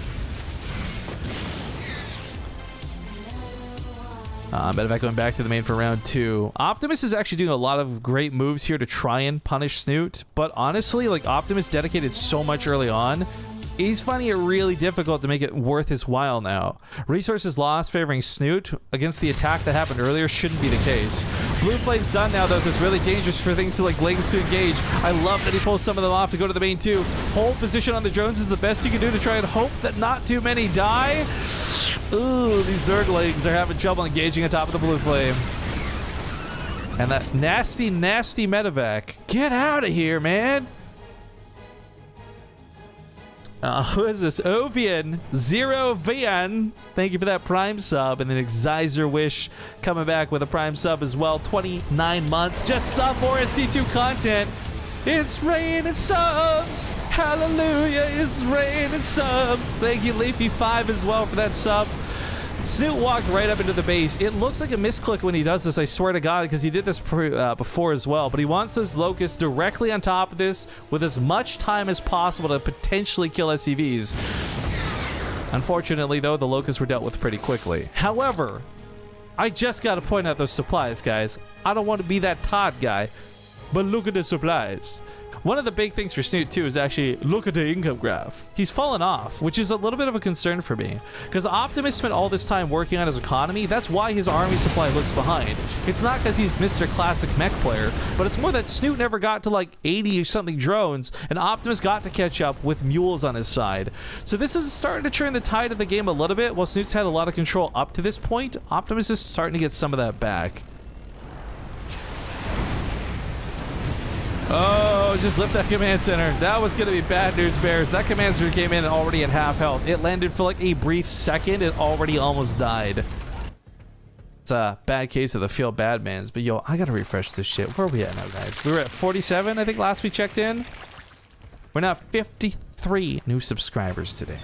Medevac going back to the main for round 2. Optimus is actually doing a lot of great moves here to try and punish Snute, but honestly, like, Optimus dedicated so much early on, he's finding it really difficult to make it worth his while now. Resources lost favoring Snute against the attack that happened earlier shouldn't be the case. Blue Flame's done now though, so it's really dangerous for things like Lynx to engage. I love that he pulls some of them off to go to the main too. Hold position on the drones is the best you can do to try and hope that not too many die. Ooh, these Zerglings are having trouble engaging on top of the Blue Flame. And that nasty, nasty medevac. Get out of here, man. Who is this? Ovian, Zero Vian. Thank you for that Prime sub. And then Exciser Wish coming back with a Prime sub as well. 29 months. Just sub more SC2 content. It's raining subs. Hallelujah. It's raining subs. Thank you, Leafy5 as well for that sub. Snute walked right up into the base. It looks like a misclick when he does this, I swear to God, because he did this before as well. But he wants those Locusts directly on top of this with as much time as possible to potentially kill SCVs. Unfortunately, though, the Locusts were dealt with pretty quickly. However, I just got to point out those supplies, guys. I don't want to be that Todd guy, but look at the supplies. One of the big things for Snute, too, is actually look at the income graph. He's fallen off, which is a little bit of a concern for me. Because Optimus spent all this time working on his economy. That's why his army supply looks behind. It's not because he's Mr. Classic Mech Player, but it's more that Snute never got to like 80-something drones, and Optimus got to catch up with mules on his side. So this is starting to turn the tide of the game a little bit. While Snute's had a lot of control up to this point, Optimus is starting to get some of that back. Oh, Oh, just lift that command center. That was going to be bad news, Bears. That command center came in already at half health. It landed for like a brief second. It already almost died. It's a bad case of the feel bad mans. But yo, I got to refresh this shit. Where are we at now, guys? We were at 47, I think, last we checked in. We're now 53 new subscribers today.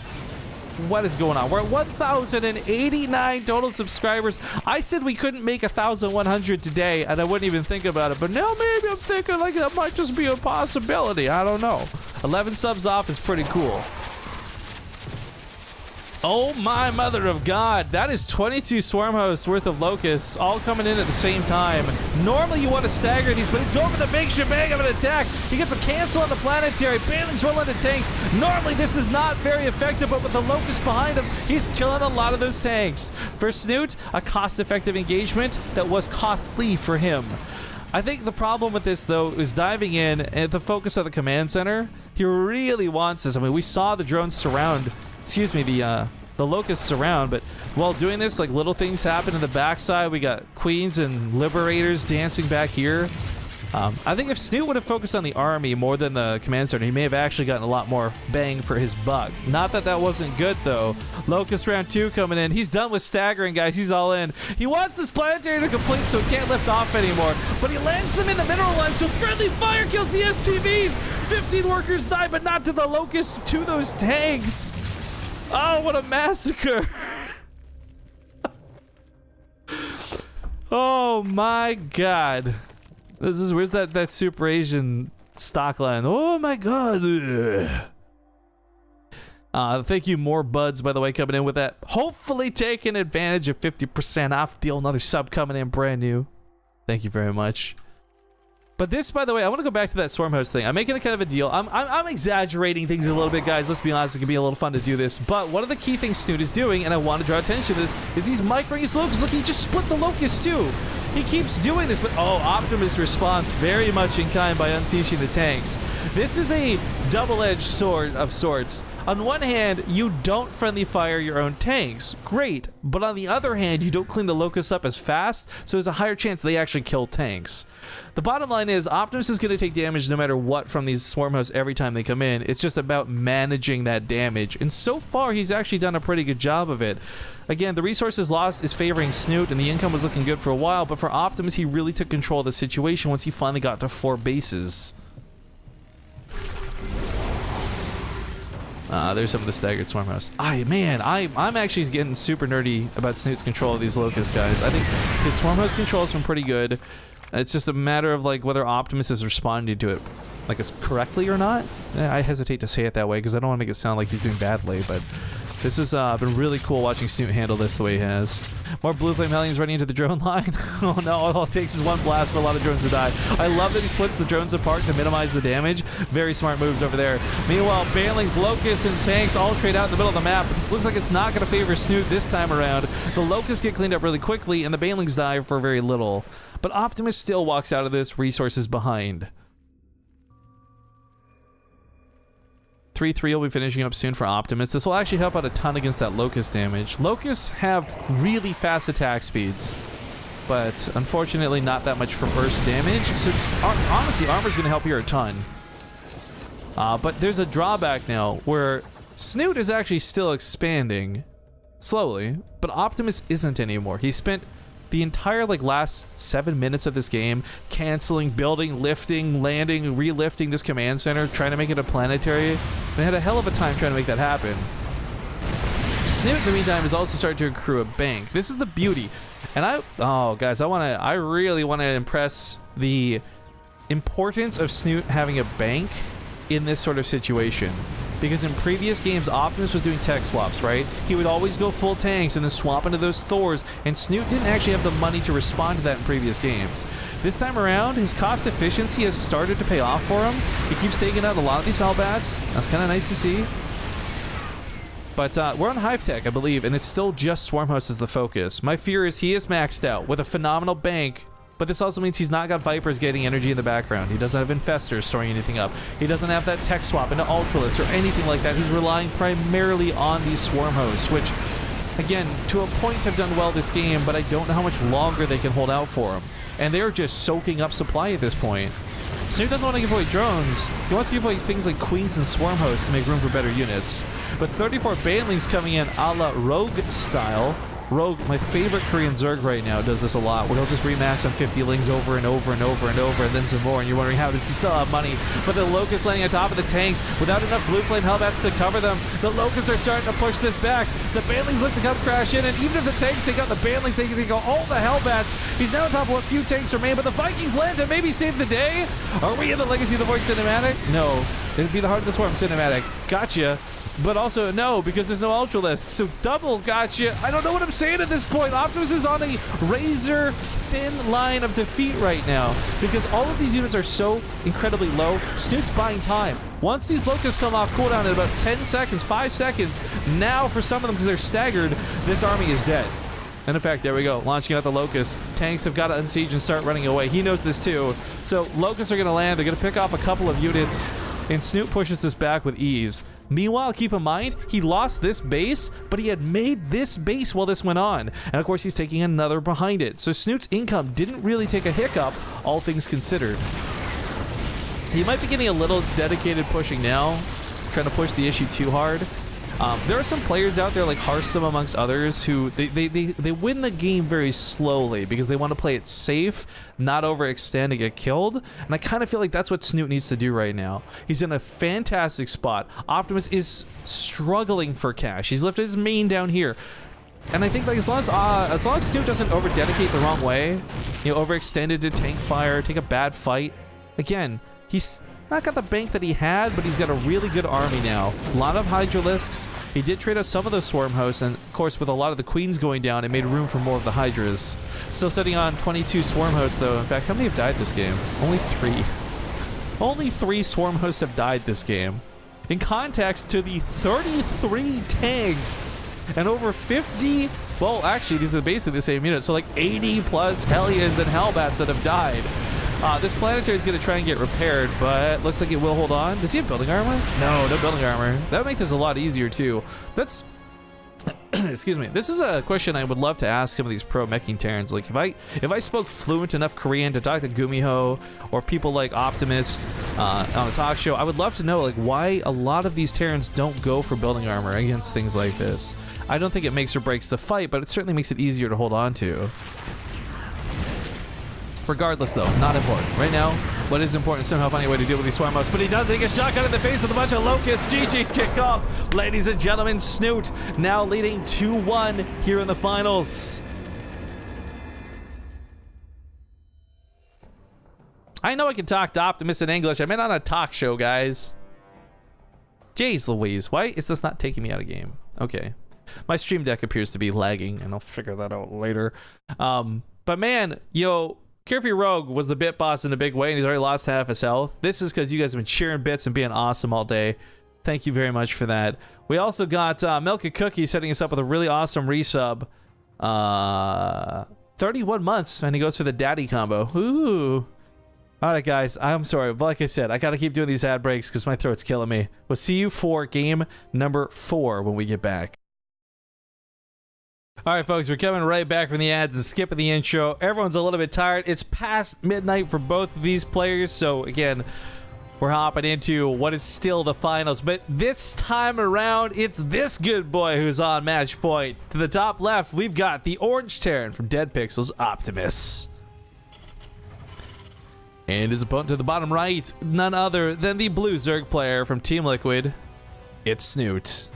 What is going on? We're at 1,089 total subscribers. I said we couldn't make 1,100 today, and I wouldn't even think about it. But now maybe I'm thinking like that might just be a possibility. I don't know. 11 subs off is pretty cool. Oh my mother of God. That is 22 swarm hosts worth of locusts all coming in at the same time. Normally you want to stagger these, but he's going for the big shebang of an attack. He gets a cancel on the planetary. Bailey's rolling into tanks. Normally this is not very effective, but with the locust behind him, he's killing a lot of those tanks. For Snute, a cost-effective engagement that was costly for him. I think the problem with this, though, is diving in at the focus of the command center. He really wants this. I mean, we saw the drones surround... Excuse me, the locusts surround, but while doing this, like, little things happen in the backside. We got queens and liberators dancing back here. I think if Snute would have focused on the army more than the command center, he may have actually gotten a lot more bang for his buck. Not that that wasn't good, though. Locust round 2 coming in. He's done with staggering, guys. He's all in. He wants this planetary to complete, so he can't lift off anymore, but he lands them in the mineral line, so friendly fire kills the SCVs. 15 workers die, but not to the locusts, to those tanks. Oh, what a massacre. Oh my God. This is, where's that Super Asian stock line? Oh my God. Thank you, more buds, by the way, coming in with that. Hopefully taking advantage of 50% off deal. Another sub coming in brand new. Thank you very much. But this, by the way, I want to go back to that swarm host thing. I'm making a kind of a deal. I'm exaggerating things a little bit, guys. Let's be honest, it can be a little fun to do this. But one of the key things Snute is doing, and I want to draw attention to this, is he's microing his locusts. Look, he just split the locusts too. He keeps doing this, but oh, Optimus responds very much in kind by unleashing the tanks. This is a double-edged sword of sorts. On one hand, you don't friendly fire your own tanks. Great. But on the other hand, you don't clean the locusts up as fast, so there's a higher chance they actually kill tanks. The bottom line is Optimus is going to take damage no matter what from these swarm hosts every time they come in. It's just about managing that damage. And so far, he's actually done a pretty good job of it. Again, the resources lost is favoring Snute, and the income was looking good for a while, but for Optimus, he really took control of the situation once he finally got to 4 bases. There's some of the staggered swarm hosts. Man, I'm actually getting super nerdy about Snute's control of these locusts, guys. I think his swarm host control has been pretty good. It's just a matter of like whether Optimus is responding to it like as correctly or not. I hesitate to say it that way because I don't want to make it sound like he's doing badly, but this has been really cool watching Snute handle this the way he has. More blue flame hellions running into the drone line. Oh no, all it takes is one blast for a lot of drones to die. I love that he splits the drones apart to minimize the damage. Very smart moves over there. Meanwhile, Banelings, Locusts, and tanks all trade out in the middle of the map, but this looks like it's not going to favor Snute this time around. The Locusts get cleaned up really quickly, and the Banelings die for very little. But Optimus still walks out of this resources behind. 3-3 will be finishing up soon for Optimus. This will actually help out a ton against that Locust damage. Locusts have really fast attack speeds, but unfortunately not that much for burst damage. So honestly, armor's going to help here a ton. But there's a drawback now where Snute is actually still expanding slowly, but Optimus isn't anymore. He spent the entire last 7 minutes of this game canceling, building, lifting, landing, relifting this command center, trying to make it a planetary. They had a hell of a time trying to make that happen. Snute, in the meantime, is also starting to accrue a bank. This is the beauty. And guys, I really want to impress the importance of Snute having a bank in this sort of situation. Because in previous games, Optimus was doing tech swaps, right? He would always go full tanks and then swap into those Thors, and Snute didn't actually have the money to respond to that in previous games. This time around, his cost efficiency has started to pay off for him. He keeps taking out a lot of these Hellbats. That's kind of nice to see. But we're on Hive Tech, I believe, and it's still just Swarm Host as the focus. My fear is he is maxed out with a phenomenal bank, but this also means he's not got Vipers getting energy in the background. He doesn't have Infestors storing anything up. He doesn't have that tech swap into Ultralisk or anything like that. He's relying primarily on these Swarm Hosts, which, again, to a point have done well this game, but I don't know how much longer they can hold out for him. And they're just soaking up supply at this point. Snute doesn't want to give away drones. He wants to give away things like queens and swarm hosts to make room for better units. But 34 banelings coming in a la Rogue style. Rogue, my favorite Korean Zerg right now, does this a lot, where he'll just remax on 50 lings over and over and over and over, and then some more, and you're wondering how does he still have money? But the Locust landing on top of the tanks without enough blue flame Hellbats to cover them. The Locusts are starting to push this back. The Banelings look to come crash in, and even if the tanks take out the Banelings, they can go all the Hellbats. He's now on top of what few tanks remain, but the Vikings land and maybe save the day. Are we in the Legacy of the Void cinematic? No. It'd be the Heart of the Swarm cinematic. Gotcha. But also, no, because there's no Ultralisk. So double gotcha. I don't know what I'm saying at this point. Optimus is on a razor-thin line of defeat right now because all of these units are so incredibly low. Snute's buying time. Once these Locusts come off cooldown in about 10 seconds, 5 seconds, now for some of them, because they're staggered, this army is dead. And in fact, there we go, launching out the Locusts. Tanks have got to unsiege and start running away. He knows this too. So Locusts are going to land. They're going to pick off a couple of units, and Snute pushes this back with ease. Meanwhile, keep in mind, he lost this base, but he had made this base while this went on. And of course, he's taking another behind it. So Snute's income didn't really take a hiccup, all things considered. He might be getting a little dedicated pushing now, trying to push the issue too hard. There are some players out there like Hearthstone amongst others who they win the game very slowly because they want to play it safe, not overextend and get killed. And I kind of feel like that's what Snute needs to do right now. He's in a fantastic spot. Optimus is struggling for cash. He's lifted his main down here. And I think like as long as Snute doesn't over-dedicate the wrong way, you know, overextended to tank fire, take a bad fight. Again, he's not got the bank that he had, but he's got a really good army now. A lot of Hydralisks. He did trade out some of those Swarm Hosts, and of course with a lot of the Queens going down, it made room for more of the Hydras. Still sitting on 22 Swarm Hosts though. In fact, how many have died this game? Only 3. Only 3 Swarm Hosts have died this game. In context to the 33 tanks and over 50, well actually these are basically the same unit, so like 80 plus Hellions and Hellbats that have died. This planetary is going to try and get repaired, but looks like it will hold on. Does he have building armor? No, no building armor. That would make this a lot easier too. That's excuse me. This is a question I would love to ask some of these pro meching Terrans. Like if I spoke fluent enough Korean to talk to Gumiho or people like Optimus on a talk show, I would love to know like why a lot of these Terrans don't go for building armor against things like this. I don't think it makes or breaks the fight, but it certainly makes it easier to hold on to. Regardless, though, not important. Right now, what is important is somehow finding a way to deal with these Swarm Hosts, but he does. He gets shotgun in the face with a bunch of Locusts. GG's kick off. Ladies and gentlemen, Snute now leading 2-1 here in the finals. I know I can talk to Optimus in English. I'm in on a talk show, guys. Jeez Louise, why is this not taking me out of game? Okay. My stream deck appears to be lagging, and I'll figure that out later. But man, yo, Carefree Rogue was the bit boss in a big way, and he's already lost half his health. This is because you guys have been cheering bits and being awesome all day. Thank you very much for that. We also got Milk and Cookie setting us up with a really awesome resub. 31 months, and he goes for the daddy combo. Ooh. All right, guys, I'm sorry, but like I said, I got to keep doing these ad breaks because my throat's killing me. We'll see you for game number 4 when we get back. All right, folks, we're coming right back from the ads and skipping the intro. Everyone's a little bit tired. It's past midnight for both of these players. So, again, we're hopping into what is still the finals. But this time around, it's this good boy who's on match point. To the top left, we've got the Orange Terran from Dead Pixels, Optimus. And his opponent to the bottom right, none other than the Blue Zerg player from Team Liquid. It's Snute.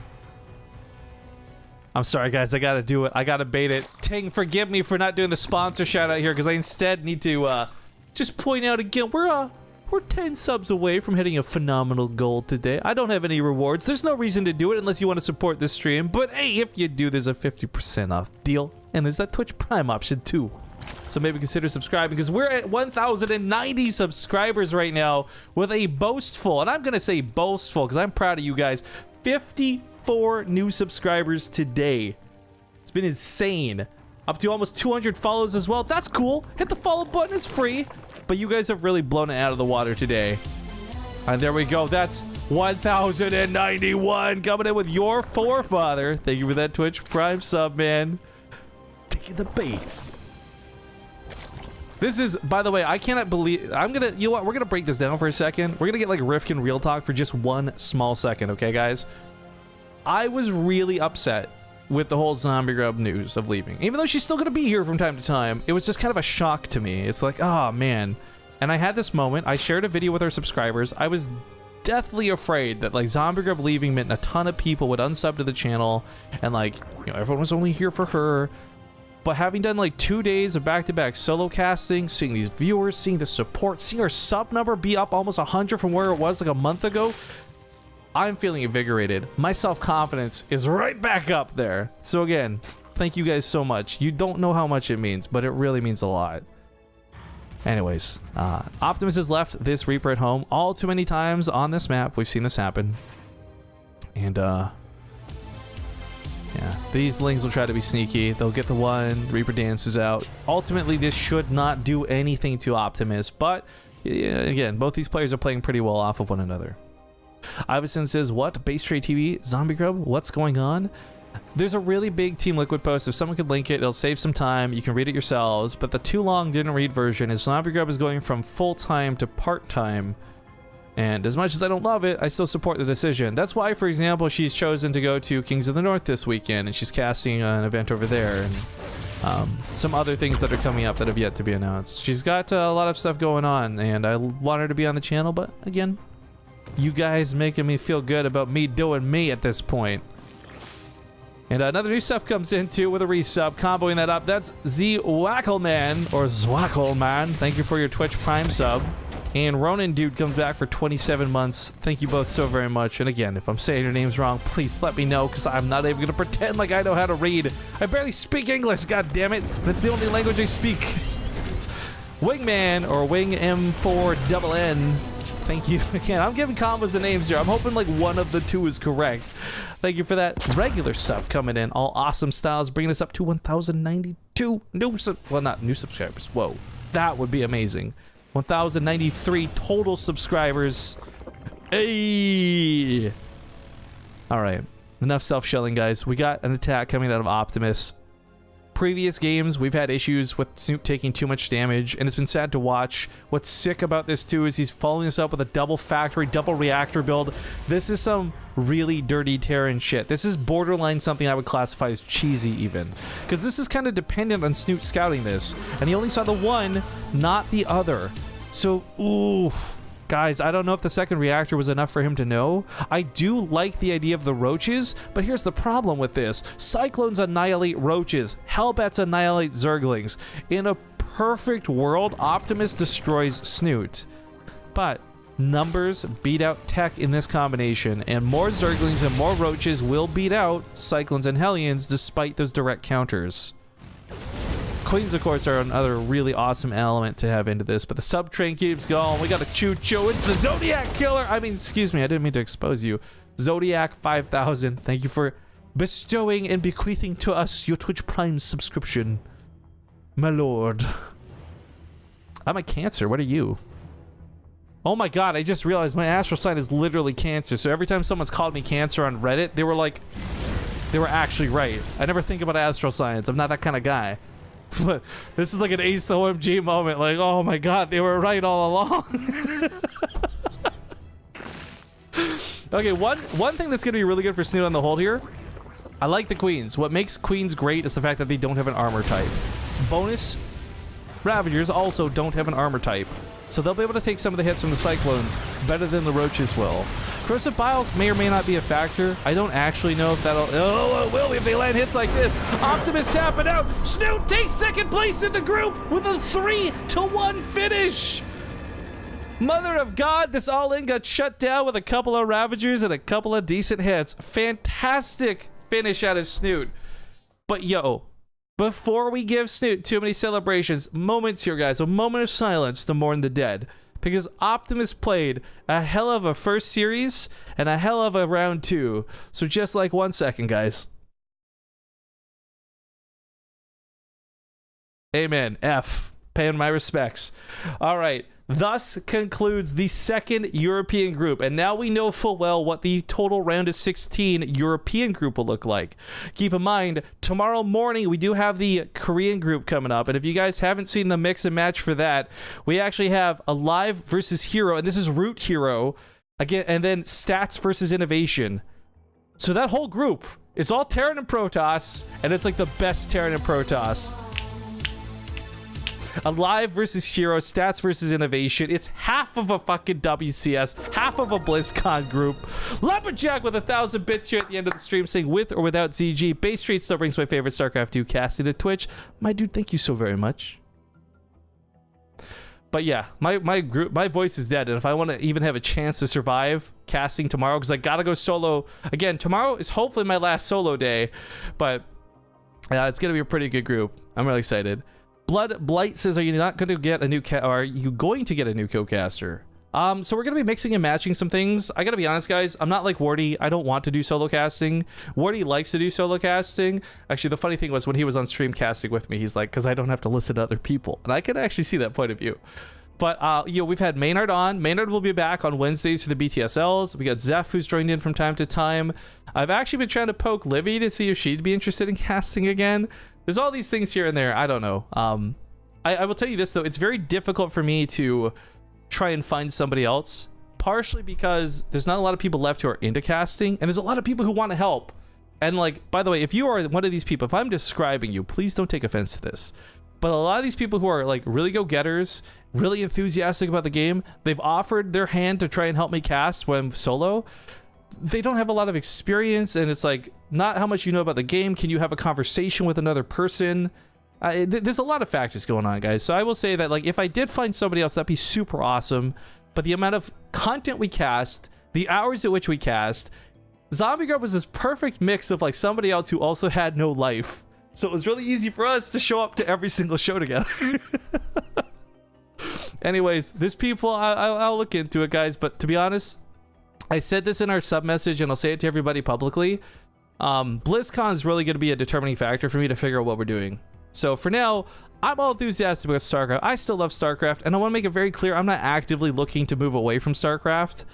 I'm sorry, guys. I gotta do it. I gotta bait it. Ting, forgive me for not doing the sponsor shout out here because I instead need to just point out again we're 10 subs away from hitting a phenomenal goal today. I don't have any rewards. There's no reason to do it unless you want to support this stream. But hey, if you do, there's a 50% off deal, and there's that Twitch Prime option too. So maybe consider subscribing because we're at 1,090 subscribers right now with a boastful, and I'm gonna say boastful because I'm proud of you guys. 54 new subscribers today. It's been insane. Up to almost 200 follows as well. That's cool. Hit the follow button. It's free. But you guys have really blown it out of the water today. And there we go. That's 1,091 coming in with your forefather. Thank you for that Twitch Prime sub, man. Taking the baits. This is, by the way, I cannot believe, you know what, we're gonna break this down for a second. We're gonna get like Rifkin real talk for just one small second, okay guys? I was really upset with the whole Zombie Grub news of leaving. Even though she's still gonna be here from time to time, it was just kind of a shock to me. It's like, oh man. And I had this moment, I shared a video with our subscribers. I was deathly afraid that like Zombie Grub leaving meant a ton of people would unsub to the channel and like, you know, everyone was only here for her. But having done like 2 days of back-to-back solo casting, seeing these viewers, seeing the support, seeing our sub number be up almost 100 from where it was like a month ago, I'm feeling invigorated. My self-confidence is right back up there. So again, thank you guys so much. You don't know how much it means, but it really means a lot. Anyways, Optimus has left this Reaper at home all too many times on this map. We've seen this happen. And yeah, these Lings will try to be sneaky. They'll get the one, Reaper dances out. Ultimately, this should not do anything to Optimus, but yeah, again, both these players are playing pretty well off of one another. Iverson says, what? BaseTradeTV? Zombie Grub? What's going on? There's a really big Team Liquid post. If someone could link it, it'll save some time. You can read it yourselves, but the too long didn't read version is Zombie Grub is going from full-time to part-time. And as much as I don't love it, I still support the decision. That's why, for example, she's chosen to go to Kings of the North this weekend, and she's casting an event over there, and some other things that are coming up that have yet to be announced. She's got a lot of stuff going on, and I want her to be on the channel, but again, you guys making me feel good about me doing me at this point. And another new sub comes in too with a resub, comboing that up. That's Zwackelman, or Zwackelman. Thank you for your Twitch Prime sub. And Ronan Dude comes back for 27 months. Thank you both so very much. And again, if I'm saying your names wrong, please let me know, because I'm not even going to pretend like I know how to read. I barely speak English, god damn it. That's the only language I speak. Wingman, or Wing M4NN. Thank you. Again, I'm giving combos the names here. I'm hoping like one of the two is correct. Thank you for that regular sub coming in. All awesome styles, bringing us up to 1,092 new well, not new subscribers. Whoa, that would be amazing. 1,093 total subscribers. Hey! Alright, enough self-shelling, guys. We got an attack coming out of Optimus. Previous games, we've had issues with Snute taking too much damage, and it's been sad to watch. What's sick about this, too, is he's following us up with a double factory, double reactor build. This is some really dirty Terran shit. This is borderline something I would classify as cheesy, even. Because this is kind of dependent on Snute scouting this, and he only saw the one, not the other. So, oof. Guys, I don't know if the second reactor was enough for him to know. I do like the idea of the roaches, but here's the problem with this. Cyclones annihilate roaches. Hellbats annihilate Zerglings. In a perfect world, Optimus destroys Snute. But numbers beat out tech in this combination, and more Zerglings and more roaches will beat out Cyclones and Hellions despite those direct counters. Queens, of course, are another really awesome element to have into this, but the sub train keeps going. We got a choo-choo. It's the Zodiac Killer. I mean, excuse me, I didn't mean to expose you. Zodiac 5000. Thank you for bestowing and bequeathing to us your Twitch Prime subscription. My lord. I'm a Cancer. What are you? Oh my god, I just realized my astral sign is literally Cancer. So every time someone's called me Cancer on Reddit, they were actually right. I never think about astral signs. I'm not that kind of guy. But this is like an Ace OMG moment, like, oh my god, they were right all along. Okay, one thing that's gonna be really good for Snute on the hold here, I like the Queens. What makes Queens great is the fact that they don't have an armor type. Bonus, Ravagers also don't have an armor type, so they'll be able to take some of the hits from the Cyclones better than the Roaches will. Corrosive Biles may or may not be a factor. I don't actually know if that'll... Oh, it will if they land hits like this. Optimus tapping out. Snute takes second place in the group with a 3-1 finish. Mother of God, this all-in got shut down with a couple of Ravagers and a couple of decent hits. Fantastic finish out of Snute. But yo, before we give Snute too many celebrations, moments here, guys. A moment of silence to mourn the dead. Because Optimus played a hell of a first series and a hell of a round 2. So just like 1 second, guys. Amen. F. Paying my respects. All right. Thus concludes the second European group, and now we know full well what the total round of 16 European group will look like. Keep in mind, tomorrow morning we do have the Korean group coming up, and if you guys haven't seen the mix and match for that, we actually have Alive versus Hero, and this is Root Hero again, and then Stats versus Innovation. So that whole group is all Terran and Protoss, and it's like the best Terran and Protoss. Alive versus Hero, Stats versus Innovation. It's half of a fucking WCS, half of a BlizzCon group. Lumberjack with 1,000 bits here at the end of the stream saying, with or without ZG, Base Trade still brings my favorite StarCraft 2 casting to Twitch. My dude, thank you so very much. But yeah, my voice is dead, and if I want to even have a chance to survive casting tomorrow, because I gotta go solo again. Tomorrow is hopefully my last solo day, but it's gonna be a pretty good group. I'm really excited. Blood Blight says, are you not going to get a new are you going to get a new co-caster? So we're going to be mixing and matching some things. I got to be honest, guys. I'm not like Wardy. I don't want to do solo casting. Wardy likes to do solo casting. Actually, the funny thing was when he was on stream casting with me, he's like, because I don't have to listen to other people. And I can actually see that point of view. But, you know, we've had Maynard on. Maynard will be back on Wednesdays for the BTSLs. We got Zeph, who's joined in from time to time. I've actually been trying to poke Livy to see if she'd be interested in casting again. There's all these things here and there. I don't know. I will tell you this, though. It's very difficult for me to try and find somebody else, partially because there's not a lot of people left who are into casting, and there's a lot of people who want to help. And, like, by the way, if you are one of these people, if I'm describing you, please don't take offense to this. But a lot of these people who are, like, really go-getters, really enthusiastic about the game, they've offered their hand to try and help me cast when I'm solo. They don't have a lot of experience, and it's like, not how much you know about the game. Can you have a conversation with another person? There's a lot of factors going on, guys. So I will say that, like, if I did find somebody else, that'd be super awesome. But the amount of content we cast, the hours at which we cast, Zombie Grub was this perfect mix of, like, somebody else who also had no life. So it was really easy for us to show up to every single show together. Anyways, there's people, I'll look into it, guys. But to be honest, I said this in our sub message, and I'll say it to everybody publicly. BlizzCon is really going to be a determining factor for me to figure out what we're doing. So for now, I'm all enthusiastic about StarCraft. I still love StarCraft, and I want to make it very clear I'm not actively looking to move away from StarCraft.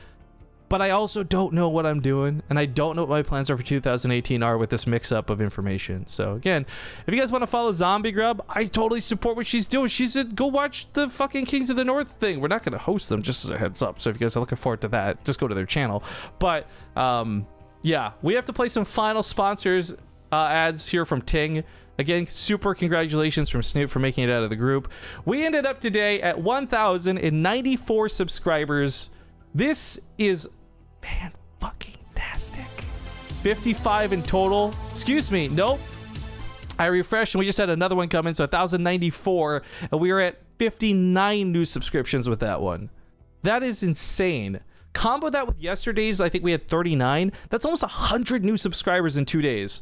But I also don't know what I'm doing, and I don't know what my plans are for 2018 are with this mix-up of information. So again, if you guys want to follow Zombie Grub, I totally support what she's doing. She said, go watch the fucking Kings of the North thing. We're not going to host them, just as a heads up. So if you guys are looking forward to that, just go to their channel. But yeah, we have to play some final sponsors ads here from Ting. Again, super congratulations from Snute for making it out of the group. We ended up today at 1,094 subscribers. This is fan-fucking-tastic. 55 in total. Excuse me, nope. I refreshed and we just had another one come in, so 1,094, and we are at 59 new subscriptions with that one. That is insane. Combo that with yesterday's, I think we had 39. That's almost 100 new subscribers in 2 days.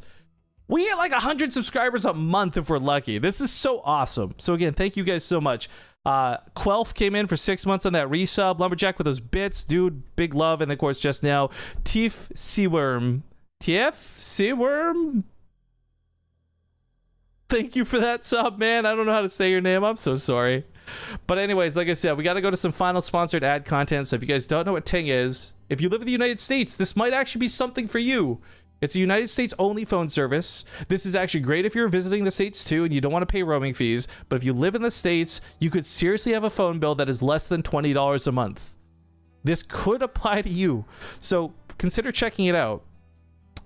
We get like 100 subscribers a month if we're lucky. This is so awesome. So again, thank you guys so much. Quelf came in for 6 months on that resub. Lumberjack with those bits, dude, big love. And of course, just now, TFCworm. Thank you for that sub, man. I don't know how to say your name. I'm so sorry. But anyways, like I said, we got to go to some final sponsored ad content. So if you guys don't know what Ting is, if you live in the United States, this might actually be something for you. It's a United States only phone service. This is actually great if you're visiting the States too and you don't want to pay roaming fees. But if you live in the States, you could seriously have a phone bill that is less than $20 a month. This could apply to you. So consider checking it out.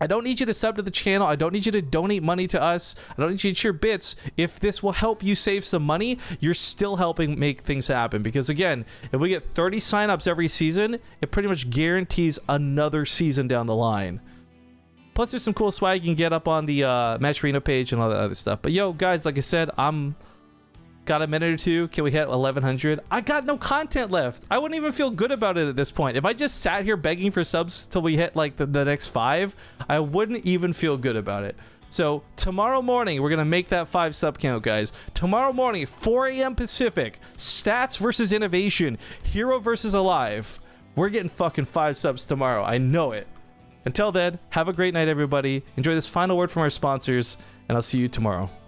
I don't need you to sub to the channel. I don't need you to donate money to us. I don't need you to share bits. If this will help you save some money, you're still helping make things happen. Because again, if we get 30 signups every season, it pretty much guarantees another season down the line. Plus, there's some cool swag you can get up on the Match Arena page and all that other stuff. But yo, guys, like I said, got a minute or two. Can we hit 1,100? I got no content left. I wouldn't even feel good about it at this point. If I just sat here begging for subs till we hit like the next 5, I wouldn't even feel good about it. So tomorrow morning, we're going to make that 5 sub count, guys. Tomorrow morning, 4 a.m. Pacific, Stats versus Innovation, Hero versus Alive. We're getting fucking 5 subs tomorrow. I know it. Until then, have a great night, everybody. Enjoy this final word from our sponsors, and I'll see you tomorrow.